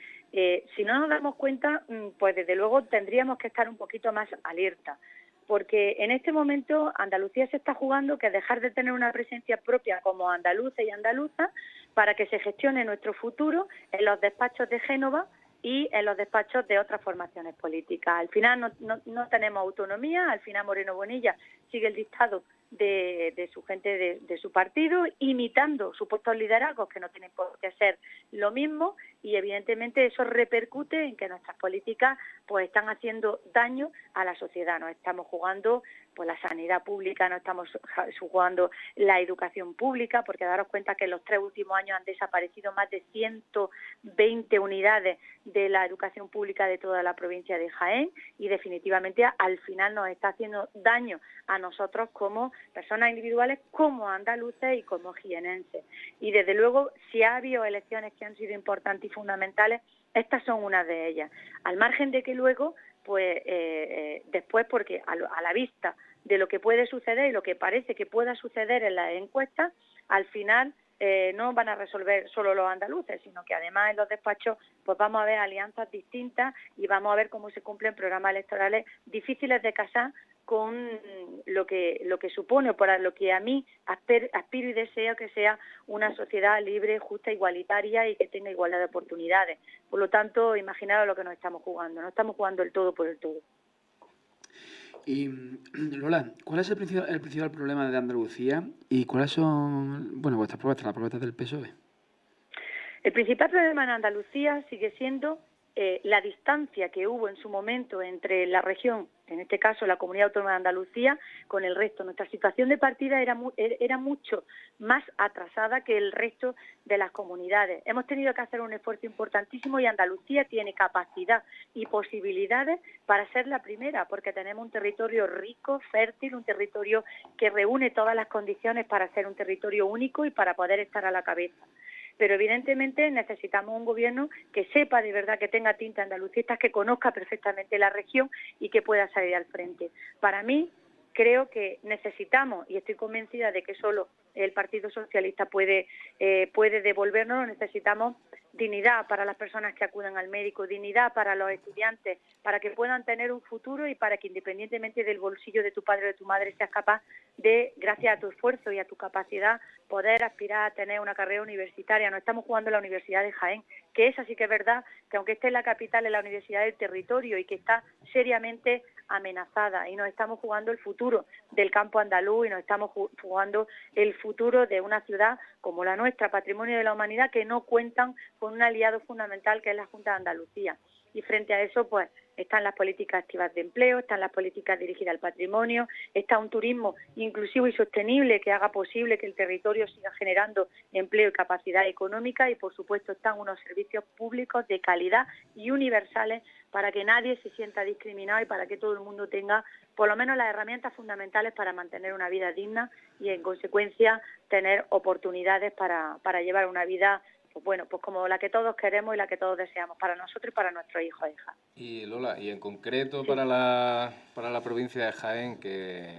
si no nos damos cuenta, pues desde luego tendríamos que estar un poquito más alerta, porque en este momento Andalucía se está jugando que dejar de tener una presencia propia como andaluces y andaluzas para que se gestione nuestro futuro en los despachos de Génova y en los despachos de otras formaciones políticas. Al final no tenemos autonomía, al final Moreno Bonilla sigue el dictado de su gente de su partido, imitando supuestos liderazgos que no tienen por qué ser lo mismo, y evidentemente eso repercute en que nuestras políticas pues están haciendo daño a la sociedad. Nos estamos jugando pues la sanidad pública, nos estamos jugando la educación pública, porque daros cuenta que en los 3 últimos años han desaparecido más de 120 unidades de la educación pública de toda la provincia de Jaén, y definitivamente al final nos está haciendo daño a nosotros como personas individuales, como andaluces y como jienenses. Y desde luego, si ha habido elecciones que han sido importantes y fundamentales, estas son una de ellas. Al margen de que luego, pues después, porque a la vista de lo que puede suceder y lo que parece que pueda suceder en las encuestas, al final no van a resolver solo los andaluces, sino que además en los despachos pues vamos a ver alianzas distintas y vamos a ver cómo se cumplen programas electorales difíciles de casar con lo que supone, o para lo que a mí aspiro y deseo que sea una sociedad libre, justa, igualitaria y que tenga igualdad de oportunidades. Por lo tanto, imaginaos lo que nos estamos jugando. No estamos jugando el todo por el todo. Y Lola, ¿cuál es el principal problema de Andalucía y cuáles son, bueno, vuestras propuestas, las propuestas del PSOE? El principal problema en Andalucía sigue siendo la distancia que hubo en su momento entre la región, en este caso la Comunidad Autónoma de Andalucía, con el resto. Nuestra situación de partida era mucho más atrasada que el resto de las comunidades. Hemos tenido que hacer un esfuerzo importantísimo y Andalucía tiene capacidad y posibilidades para ser la primera, porque tenemos un territorio rico, fértil, un territorio que reúne todas las condiciones para ser un territorio único y para poder estar a la cabeza. Pero evidentemente necesitamos un gobierno que sepa de verdad, que tenga tinta andalucista, que conozca perfectamente la región y que pueda salir al frente. Para mí, creo que necesitamos, y estoy convencida de que solo el Partido Socialista puede devolvernos, necesitamos dignidad para las personas que acuden al médico, dignidad para los estudiantes, para que puedan tener un futuro y para que independientemente del bolsillo de tu padre o de tu madre seas capaz de, gracias a tu esfuerzo y a tu capacidad, poder aspirar a tener una carrera universitaria. No estamos jugando en la Universidad de Jaén, que esa sí que es verdad, que aunque esté en la capital, es la universidad del territorio y que está seriamente amenazada, y nos estamos jugando el futuro del campo andaluz y nos estamos jugando el futuro de una ciudad como la nuestra, patrimonio de la humanidad, que no cuentan con un aliado fundamental que es la Junta de Andalucía. Y frente a eso, pues, están las políticas activas de empleo, están las políticas dirigidas al patrimonio, está un turismo inclusivo y sostenible que haga posible que el territorio siga generando empleo y capacidad económica, y por supuesto están unos servicios públicos de calidad y universales para que nadie se sienta discriminado y para que todo el mundo tenga por lo menos las herramientas fundamentales para mantener una vida digna y en consecuencia tener oportunidades para llevar una vida pues bueno, pues como la que todos queremos y la que todos deseamos para nosotros y para nuestros hijos e hijas. Y Lola, y en concreto Sí. para la provincia de Jaén, ¿qué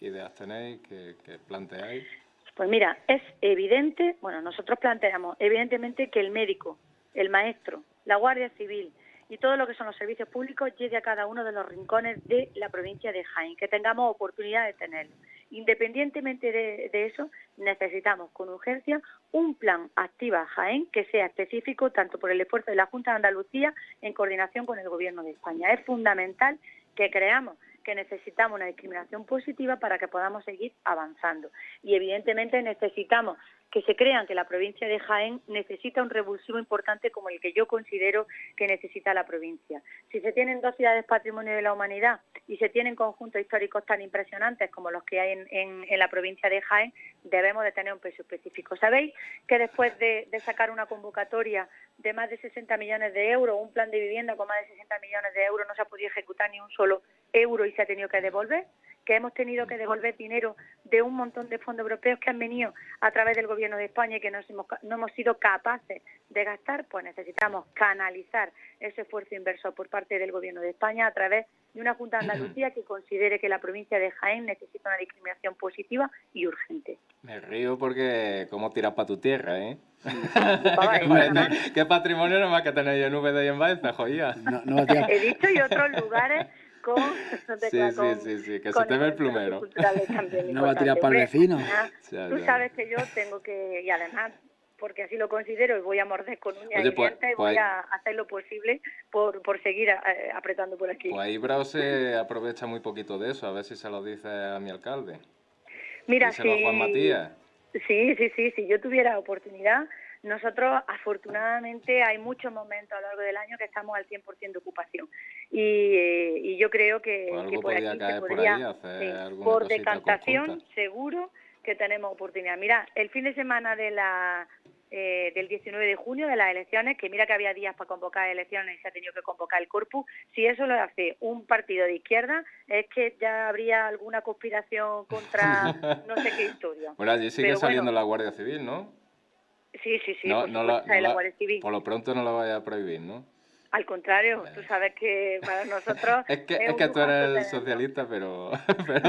ideas tenéis, qué planteáis? Pues mira, es evidente, bueno, nosotros planteamos evidentemente que el médico, el maestro, la Guardia Civil y todo lo que son los servicios públicos llegue a cada uno de los rincones de la provincia de Jaén, que tengamos oportunidad de tenerlo. Independientemente de eso, necesitamos con urgencia un plan Activa Jaén que sea específico tanto por el esfuerzo de la Junta de Andalucía en coordinación con el Gobierno de España. Es fundamental que creamos que necesitamos una discriminación positiva para que podamos seguir avanzando. Y evidentemente necesitamos que se crean que la provincia de Jaén necesita un revulsivo importante como el que yo considero que necesita la provincia. Si se tienen 2 ciudades patrimonio de la humanidad y se tienen conjuntos históricos tan impresionantes como los que hay en la provincia de Jaén, debemos de tener un peso específico. ¿Sabéis que después de sacar una convocatoria de más de 60 millones de euros, un plan de vivienda con más de 60 millones de euros, no se ha podido ejecutar ni un solo euro y se ha tenido que devolver? Que hemos tenido que devolver dinero de un montón de fondos europeos que han venido a través del Gobierno de España y que no hemos sido capaces de gastar, pues necesitamos canalizar ese esfuerzo inversor por parte del Gobierno de España a través de una Junta de Andalucía que considere que la provincia de Jaén necesita una discriminación positiva y urgente. Me río porque cómo tiras para tu tierra, ¿eh? ¿Qué patrimonio nomás que tenéis en Úbeda y en Baeza, joya? No, he dicho y otros lugares sí, que se te ve el plumero. No va a tirar para el vecino. Tú sabes que yo tengo que, y además, porque así lo considero, y voy a morder con uñas y dientes, y voy a hacer lo posible por seguir apretando por aquí. Pues ahí Bravo se aprovecha muy poquito de eso, a ver si se lo dice a mi alcalde. Mira, díselo a Juan Matías. Sí, si yo tuviera oportunidad. Nosotros, afortunadamente, hay muchos momentos a lo largo del año que estamos al 100% de ocupación. Y yo creo que por aquí se podría, por decantación, conjunta. Seguro que tenemos oportunidad. Mira, el fin de semana del 19 de junio de las elecciones, que mira que había días para convocar elecciones y se ha tenido que convocar el corpus, si eso lo hace un partido de izquierda, es que ya habría alguna conspiración contra no sé qué historia. Bueno, allí sigue saliendo la Guardia Civil, ¿no? Sí, por supuesto, la Guardia Civil. Por lo pronto no la vaya a prohibir, ¿no? Al contrario, tú sabes que para nosotros... es que tú eres socialista, pero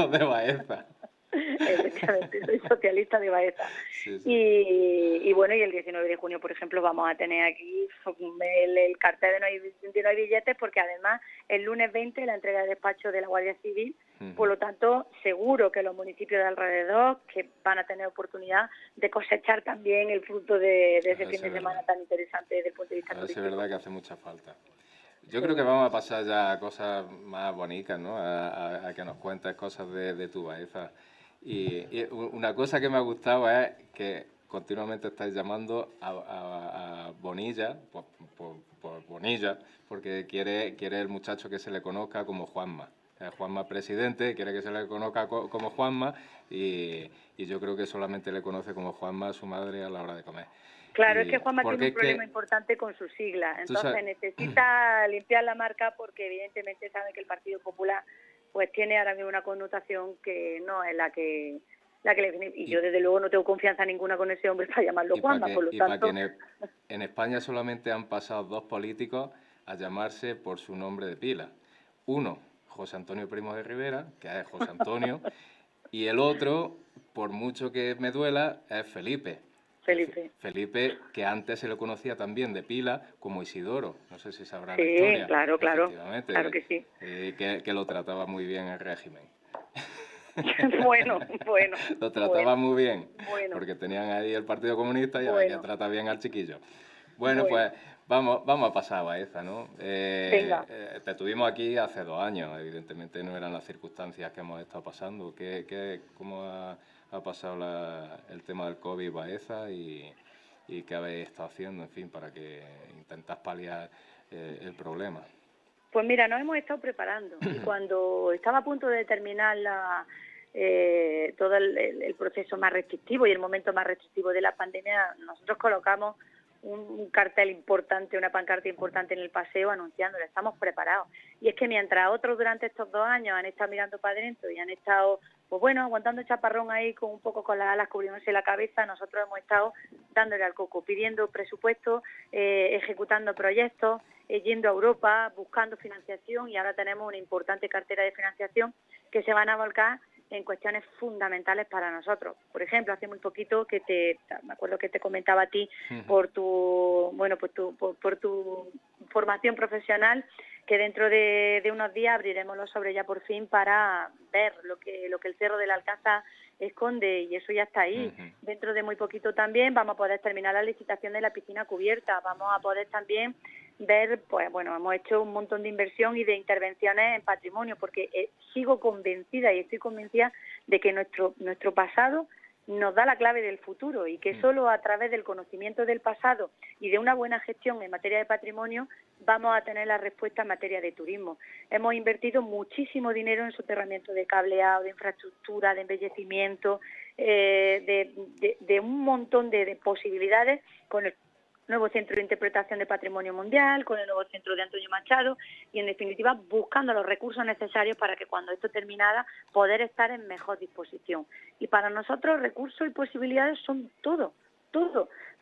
de Baeza. Efectivamente, soy socialista de Baeza. Sí. Y bueno, y el 19 de junio, por ejemplo, vamos a tener aquí el cartel de no hay billetes, porque además el lunes 20 la entrega de despacho de la Guardia Civil. Por lo tanto, seguro que los municipios de alrededor que van a tener oportunidad de cosechar también el fruto de ese fin de semana tan interesante desde el punto de vista turístico. Es verdad que hace mucha falta. Yo creo que vamos a pasar ya a cosas más bonitas, ¿no? A que nos cuentes cosas de tu Baeza. Y una cosa que me ha gustado es que continuamente estáis llamando a Bonilla, por Bonilla, porque quiere el muchacho que se le conozca como Juanma. Juanma presidente, quiere que se le conozca como Juanma y yo creo que solamente le conoce como Juanma a su madre a la hora de comer. Claro, es que Juanma tiene un problema importante con sus siglas, entonces necesita limpiar la marca porque evidentemente sabe que el Partido Popular pues tiene ahora mismo una connotación que no es la que le viene. Y yo desde luego no tengo confianza ninguna con ese hombre para llamarlo Juanma, por lo tanto... En España solamente han pasado 2 políticos a llamarse por su nombre de pila. Uno, José Antonio Primo de Rivera, que es José Antonio, y el otro, por mucho que me duela, es Felipe. Felipe, que antes se lo conocía también de pila como Isidoro. No sé si sabrá la historia. Sí, claro que sí. Que lo trataba muy bien el régimen. Bueno. Lo trataba muy bien, porque tenían ahí el Partido Comunista y había que tratar bien al chiquillo. Bueno, pues vamos a pasar a Baeza, ¿no? Te tuvimos aquí hace 2 años, evidentemente no eran las circunstancias que hemos estado pasando. ¿Cómo ha pasado el tema del COVID Baeza y qué habéis estado haciendo, en fin, para que intentas paliar el problema? Pues mira, nos hemos estado preparando y cuando estaba a punto de terminar todo el proceso más restrictivo y el momento más restrictivo de la pandemia, nosotros colocamos un cartel importante, una pancarta importante en el paseo anunciándolo. Estamos preparados Y es que mientras otros durante estos 2 años han estado mirando para adentro y han estado, pues bueno, aguantando chaparrón ahí con un poco con las alas cubriéndose la cabeza, nosotros hemos estado dándole al coco, pidiendo presupuestos, ejecutando proyectos, yendo a Europa, buscando financiación, y ahora tenemos una importante cartera de financiación que se van a volcar en cuestiones fundamentales para nosotros. Por ejemplo, hace muy poquito me acuerdo que te comentaba a ti por tu formación profesional, que dentro de unos días abriremos los sobres ya por fin para ver lo que el Cerro del Alcázar esconde, y eso ya está ahí. Dentro de muy poquito también vamos a poder terminar la licitación de la piscina cubierta, vamos a poder también ver, pues bueno, hemos hecho un montón de inversión y de intervenciones en patrimonio, porque sigo convencida y estoy convencida de que nuestro pasado nos da la clave del futuro, y que solo a través del conocimiento del pasado y de una buena gestión en materia de patrimonio vamos a tener la respuesta en materia de turismo. Hemos invertido muchísimo dinero en soterramiento de cableado, de infraestructura, de embellecimiento, de un montón de posibilidades, con el nuevo Centro de Interpretación de Patrimonio Mundial, con el nuevo Centro de Antonio Machado, y en definitiva buscando los recursos necesarios para que cuando esto terminara poder estar en mejor disposición. Y para nosotros recursos y posibilidades son todo.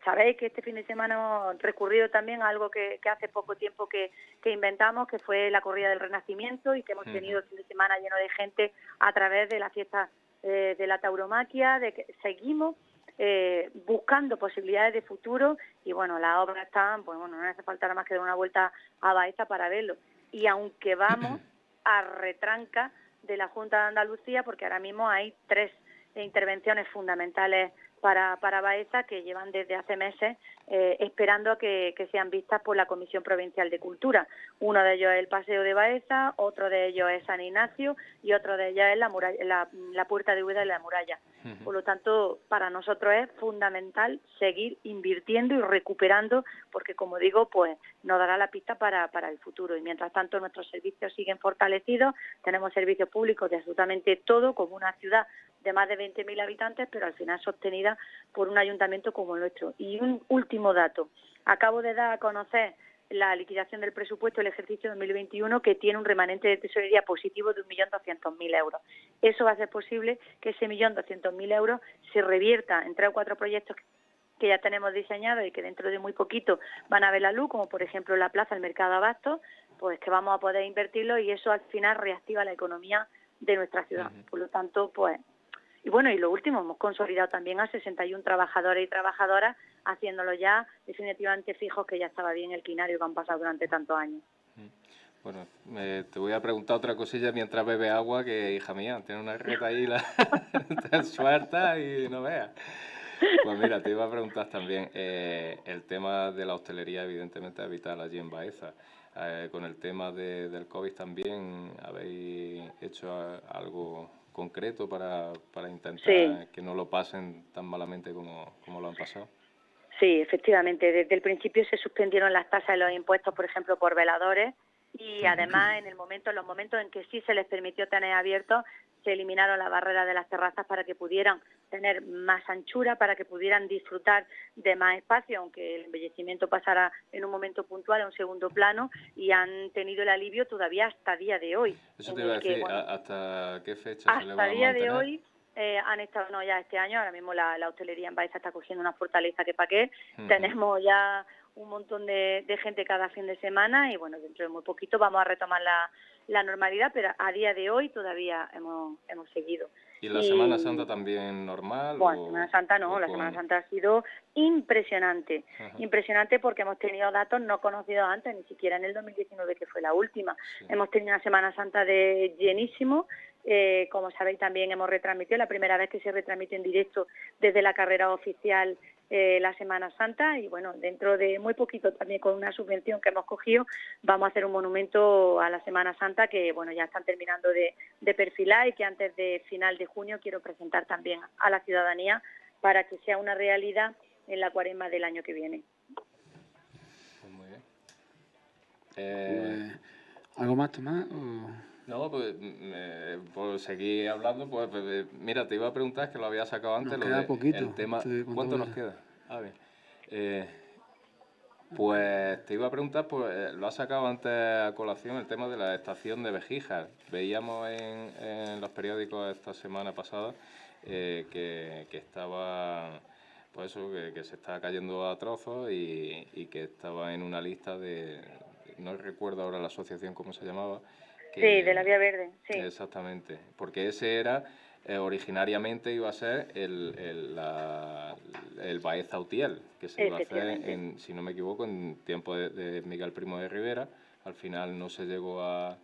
Sabéis que este fin de semana hemos recurrido también a algo que hace poco tiempo que inventamos, que fue la corrida del Renacimiento, y que hemos tenido el fin de semana lleno de gente a través de la fiesta de la tauromaquia, de que seguimos buscando posibilidades de futuro, y bueno, las obras están, pues bueno, no hace falta nada más que dar una vuelta a Baeza para verlo. Y aunque vamos a retranca de la Junta de Andalucía, porque ahora mismo hay 3 intervenciones fundamentales para Baeza que llevan desde hace meses esperando a que sean vistas por la Comisión Provincial de Cultura. Uno de ellos es el Paseo de Baeza, otro de ellos es San Ignacio, y otro de ellos es la Puerta de Úbeda y la Muralla. Por lo tanto, para nosotros es fundamental seguir invirtiendo y recuperando, porque como digo, pues nos dará la pista para el futuro. Y mientras tanto nuestros servicios siguen fortalecidos, tenemos servicios públicos de absolutamente todo, como una ciudad de más de 20.000 habitantes, pero al final sostenida por un ayuntamiento como el nuestro. Y un último dato: acabo de dar a conocer la liquidación del presupuesto del ejercicio 2021, que tiene un remanente de tesorería positivo de 1.200.000 euros. Eso va a ser posible que ese 1.200.000 euros se revierta en 3 o 4 proyectos que ya tenemos diseñados y que dentro de muy poquito van a ver la luz, como por ejemplo la plaza del Mercado de Abastos, pues que vamos a poder invertirlo, y eso al final reactiva la economía de nuestra ciudad. Por lo tanto, pues... Y bueno, y lo último, hemos consolidado también a 61 trabajadores y trabajadoras, haciéndolo ya definitivamente fijos, que ya estaba bien el quinario que han pasado durante tantos años. Bueno, te voy a preguntar otra cosilla mientras bebe agua, que hija mía, tiene una reta ahí, te suelta y no veas. Pues mira, te iba a preguntar también, el tema de la hostelería evidentemente es vital allí en Baeza. Con el tema del COVID también, ¿habéis hecho algo concreto para intentar que no lo pasen tan malamente como lo han pasado? Sí, efectivamente. Desde el principio se suspendieron las tasas de los impuestos, por ejemplo, por veladores, y además en los momentos en que sí se les permitió tener abiertos, se eliminaron las barreras de las terrazas para que pudieran tener más anchura, para que pudieran disfrutar de más espacio, aunque el embellecimiento pasara en un momento puntual a un segundo plano, y han tenido el alivio todavía hasta día de hoy. Eso te iba a decir, bueno, ¿hasta qué fecha se le va a mantener? Hasta día de hoy han estado, no, ya este año, ahora mismo la hostelería en Baeza está cogiendo una fortaleza que para qué. Tenemos ya un montón de gente cada fin de semana, y bueno, dentro de muy poquito vamos a retomar la normalidad, pero a día de hoy todavía hemos seguido. ¿Y la Semana Santa también normal? Bueno, Semana Santa no, la Semana Santa ha sido impresionante. Impresionante porque hemos tenido datos no conocidos antes, ni siquiera en el 2019, que fue la última. Sí. Hemos tenido una Semana Santa de llenísimo. Como sabéis, también hemos retransmitido, la primera vez que se retransmite en directo desde la carrera oficial la Semana Santa, y bueno, dentro de muy poquito también con una subvención que hemos cogido vamos a hacer un monumento a la Semana Santa que bueno, ya están terminando de perfilar, y que antes de final de junio quiero presentar también a la ciudadanía para que sea una realidad en la Cuaresma del año que viene. Pues muy bien. ¿Algo más, Tomás? ¿O? No, pues por seguir hablando, pues mira, te iba a preguntar, que lo había sacado antes, nos queda poquito, el tema. ¿Cuánto nos queda? A ver, Pues te iba a preguntar, pues lo has sacado antes a colación el tema de la estación de Bejíjar. Veíamos en los periódicos esta semana pasada que estaba, pues eso, que se estaba cayendo a trozos y que estaba en una lista no recuerdo ahora la asociación cómo se llamaba. Sí, de la Vía Verde, sí. Exactamente, porque ese era... originariamente iba a ser el Baeza Utiel, que se iba a hacer, si no me equivoco, en tiempo de Miguel Primo de Rivera. Al final no se llegó a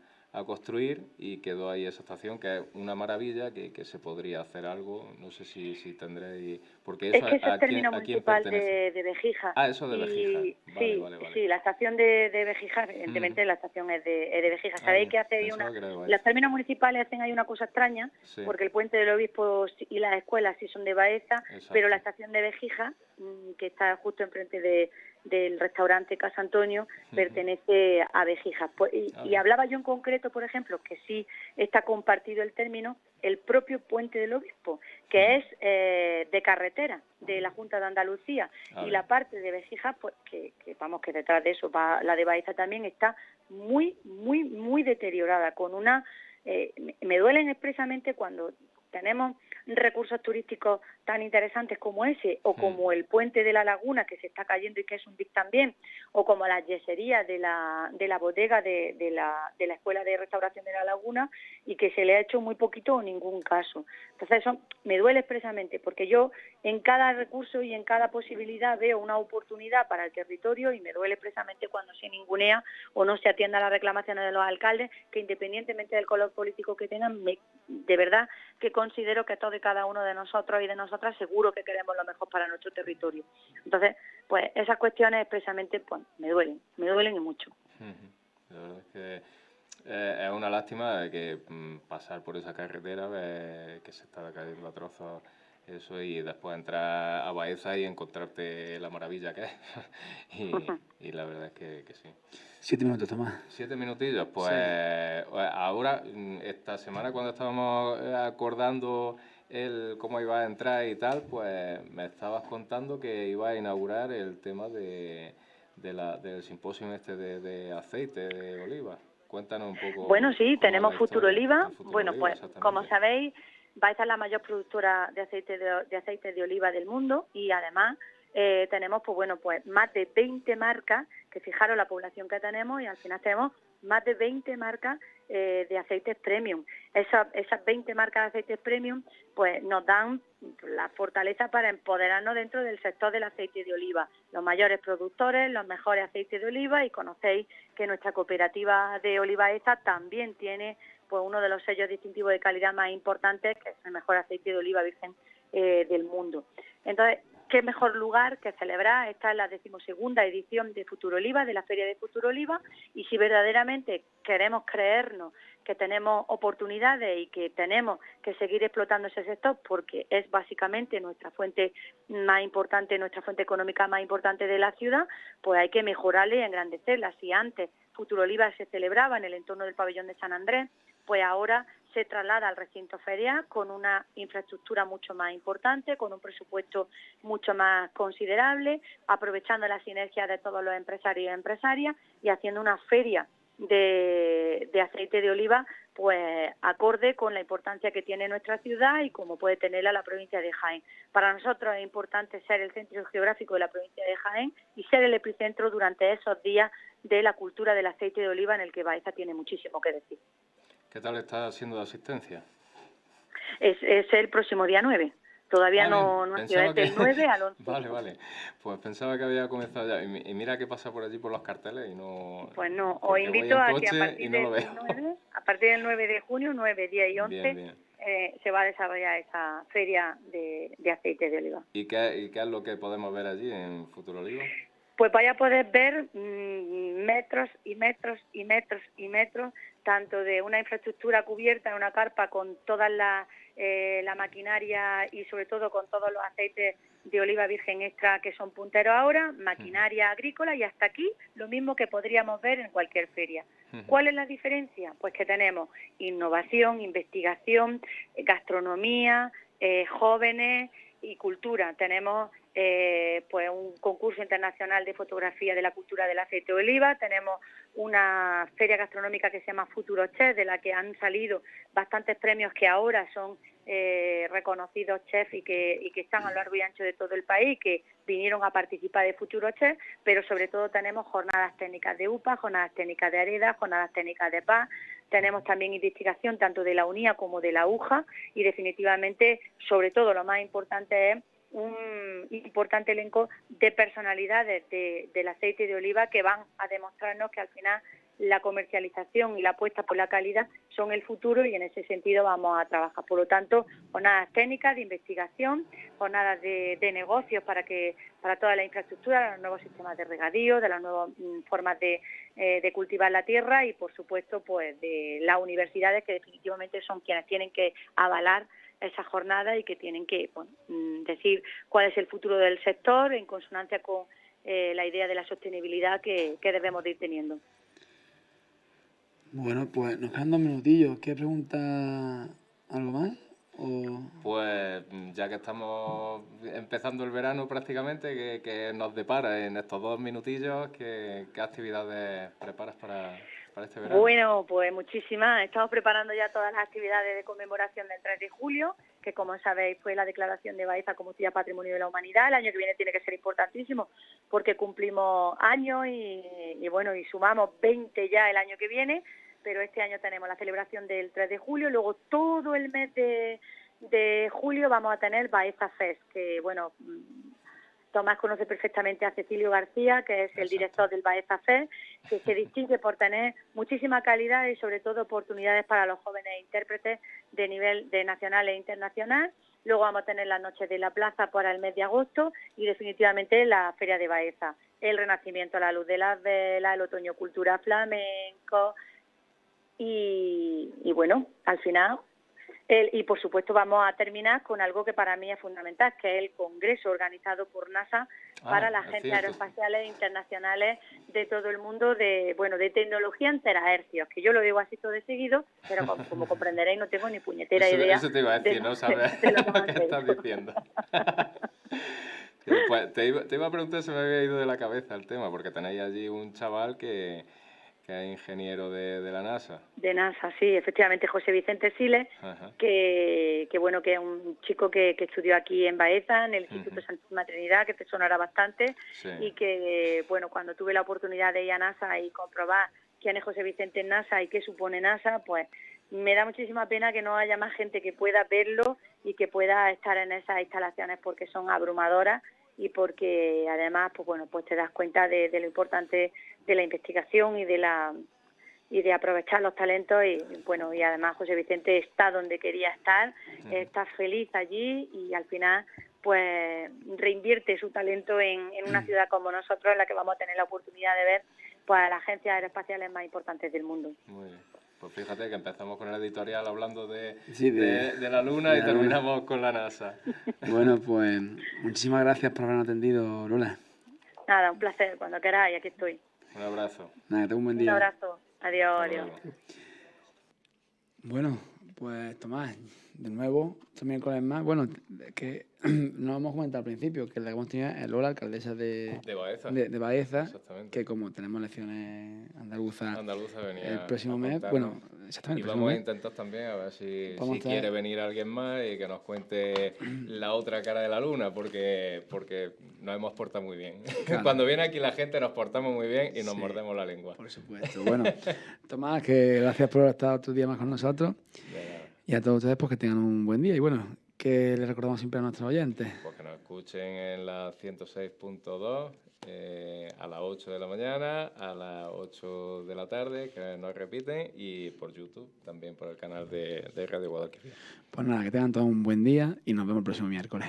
construir y quedó ahí esa estación, que es una maravilla, que se podría hacer algo. No sé si tendréis... Porque eso, es el término municipal de Bejíjar. Ah, eso de Bejíjar. Sí, vale. Sí, la estación de Bejíjar, evidentemente la estación es de Bejíjar. Sabéis que hace los términos municipales hacen ahí una cosa extraña, sí, porque el Puente del Obispo y las escuelas sí son de Baeza, pero la estación de Bejíjar, que está justo enfrente del restaurante Casa Antonio, pertenece a Bejíjar. Y hablaba yo en concreto, por ejemplo, que sí está compartido el término, el propio Puente del Obispo, que es de carretera de la Junta de Andalucía, y la parte de Bejíjar, pues que vamos, que detrás de eso va la de Baeza también, está muy, muy, muy deteriorada, con una... me duelen expresamente cuando tenemos recursos turísticos tan interesantes como ese, o como el puente de la Laguna, que se está cayendo y que es un BIC también, o como las yeserías de la bodega de la Escuela de Restauración de la Laguna, y que se le ha hecho muy poquito o ningún caso. Entonces eso me duele expresamente, porque yo en cada recurso y en cada posibilidad veo una oportunidad para el territorio, y me duele expresamente cuando se ningunea o no se atienda a las reclamaciones de los alcaldes, que independientemente del color político que tengan, de verdad que considero que todos y cada uno de nosotros y de nosotras seguro que queremos lo mejor para nuestro territorio. Entonces, pues esas cuestiones expresamente pues me duelen y mucho. La verdad es que es una lástima que pasar por esa carretera, que se está cayendo a trozos eso, y después entrar a Baeza y encontrarte la maravilla que es. y la verdad es que sí. 7 minutos, Tomás. 7 minutillos. Pues ahora, esta semana cuando estábamos acordando cómo iba a entrar y tal, pues me estabas contando que iba a inaugurar el tema del simposio de aceite de oliva. Cuéntanos un poco. Bueno, sí, tenemos Futuro Oliva. Bueno, pues como sabéis, Baeza es la mayor productora de aceite de oliva del mundo, y además tenemos pues más de 20 marcas, que fijaros la población que tenemos, y al final tenemos más de 20 marcas de aceites premium. Esas 20 marcas de aceites premium pues nos dan la fortaleza para empoderarnos dentro del sector del aceite de oliva. Los mayores productores, los mejores aceites de oliva, y conocéis que nuestra cooperativa de Olivaeza también tiene pues uno de los sellos distintivos de calidad más importantes, que es el mejor aceite de oliva virgen del mundo. Entonces, qué mejor lugar que celebrar. Esta es la 12ª edición de Futuro Oliva, de la Feria de Futuro Oliva, y si verdaderamente queremos creernos que tenemos oportunidades y que tenemos que seguir explotando ese sector, porque es básicamente nuestra fuente más importante, nuestra fuente económica más importante de la ciudad, pues hay que mejorarla y engrandecerla. Si antes Futuro Oliva se celebraba en el entorno del pabellón de San Andrés, pues ahora se traslada al recinto ferial con una infraestructura mucho más importante, con un presupuesto mucho más considerable, aprovechando las sinergias de todos los empresarios y empresarias, y haciendo una feria de aceite de oliva pues acorde con la importancia que tiene nuestra ciudad y como puede tenerla la provincia de Jaén. Para nosotros es importante ser el centro geográfico de la provincia de Jaén y ser el epicentro durante esos días de la cultura del aceite de oliva, en el que Baeza tiene muchísimo que decir. ¿Qué tal está siendo la asistencia? Es el próximo día 9. Todavía no ha sido, es del 9 al 11. Vale. Pues pensaba que había comenzado ya. Y mira que pasa por allí por los carteles y no... Pues no, os invito a que a partir del 9 de junio, 9, 10 y 11, bien. Se va a desarrollar esa feria de aceite de oliva. ¿Y qué es lo que podemos ver allí en Futuro Oliva? Pues vaya a poder ver metros y metros y metros y metros, tanto de una infraestructura cubierta en una carpa con toda la maquinaria y sobre todo con todos los aceites de oliva virgen extra que son punteros ahora, maquinaria agrícola, y hasta aquí lo mismo que podríamos ver en cualquier feria. ¿Cuál es la diferencia? Pues que tenemos innovación, investigación, gastronomía, jóvenes y cultura. Tenemos pues un concurso internacional de fotografía de la cultura del aceite de oliva, tenemos una feria gastronómica que se llama Futuro Chef, de la que han salido bastantes premios que ahora son reconocidos chefs y que están a lo largo y ancho de todo el país, que vinieron a participar de Futuro Chef, pero sobre todo tenemos jornadas técnicas de UPA, jornadas técnicas de AREDA, jornadas técnicas de PAS, tenemos también investigación tanto de la UNIA como de la UJA y definitivamente, sobre todo lo más importante es un importante elenco de personalidades del aceite de oliva que van a demostrarnos que al final la comercialización y la apuesta por la calidad son el futuro y en ese sentido vamos a trabajar. Por lo tanto, jornadas técnicas de investigación, jornadas de negocios para toda la infraestructura, los nuevos sistemas de regadío, de las nuevas formas de cultivar la tierra y, por supuesto, pues de las universidades que definitivamente son quienes tienen que avalar esa jornada y que tienen que decir cuál es el futuro del sector en consonancia con la idea de la sostenibilidad que debemos de ir teniendo. Bueno, pues nos quedan 2 minutillos. ¿Quieres preguntar algo más? Pues ya que estamos empezando el verano prácticamente, ¿qué nos depara en estos 2 minutillos? ¿Qué actividades preparas para este verano? Bueno, pues muchísimas. Estamos preparando ya todas las actividades de conmemoración del 3 de julio, que como sabéis fue la declaración de Baeza como Ciudad Patrimonio de la Humanidad. El año que viene tiene que ser importantísimo porque cumplimos años y sumamos 20 ya el año que viene, pero este año tenemos la celebración del 3 de julio, luego todo el mes de julio vamos a tener Baeza Fest, que Tomás conoce perfectamente a Cecilio García, que es el director del Baeza Fest, que se distingue por tener muchísima calidad y sobre todo oportunidades para los jóvenes intérpretes de nivel de nacional e internacional. Luego vamos a tener las noches de la plaza para el mes de agosto y definitivamente la Feria de Baeza, el Renacimiento, la luz de las velas, el otoño cultura flamenco y al final... Y por supuesto vamos a terminar con algo que para mí es fundamental, que es el congreso organizado por NASA para las agencias aeroespaciales internacionales de todo el mundo de tecnología en terahercios, que yo lo digo así todo de seguido, pero como comprenderéis no tengo ni puñetera idea. Eso te iba a decir, no sabes lo que estás diciendo. Pues te iba a preguntar si me había ido de la cabeza el tema, porque tenéis allí un chaval que es ingeniero de la NASA. De NASA, sí, efectivamente, José Vicente Siles, que es un chico que estudió aquí en Baeza, en el Instituto Santísima Trinidad, que te sonará bastante, y que, cuando tuve la oportunidad de ir a NASA y comprobar quién es José Vicente en NASA y qué supone NASA, pues me da muchísima pena que no haya más gente que pueda verlo y que pueda estar en esas instalaciones porque son abrumadoras y porque además pues te das cuenta de lo importante de la investigación y de aprovechar los talentos y además José Vicente está donde quería estar, está feliz allí y al final pues reinvierte su talento en una ciudad como nosotros, en la que vamos a tener la oportunidad de ver pues a las agencias aeroespaciales más importantes del mundo. Muy bien. Pues fíjate que empezamos con el editorial hablando de la Luna y terminamos con la NASA. Bueno, pues muchísimas gracias por habernos atendido, Lola. Nada, un placer, cuando queráis, aquí estoy. Un abrazo. Nada, tengo un buen día. Un abrazo. Adiós. Bueno, pues Tomás, de nuevo, este miércoles más. Bueno, que no hemos comentado al principio que la que hemos tenido es Lola, alcaldesa de Baeza, que como tenemos elecciones andaluzas venía el próximo mes, exactamente. Y vamos a intentar también a ver si quiere venir alguien más y que nos cuente la otra cara de la luna, porque nos hemos portado muy bien. Claro. Cuando viene aquí la gente nos portamos muy bien y nos mordemos la lengua. Por supuesto. Bueno, Tomás, que gracias por estar otro día más con nosotros. Y a todos ustedes, pues que tengan un buen día. Y bueno, que les recordamos siempre a nuestros oyentes. Pues que nos escuchen en la 106.2 a las 8 de la mañana, a las 8 de la tarde, que nos repiten, y por YouTube, también por el canal de Radio Guadalquivir. Pues nada, que tengan todos un buen día y nos vemos el próximo miércoles.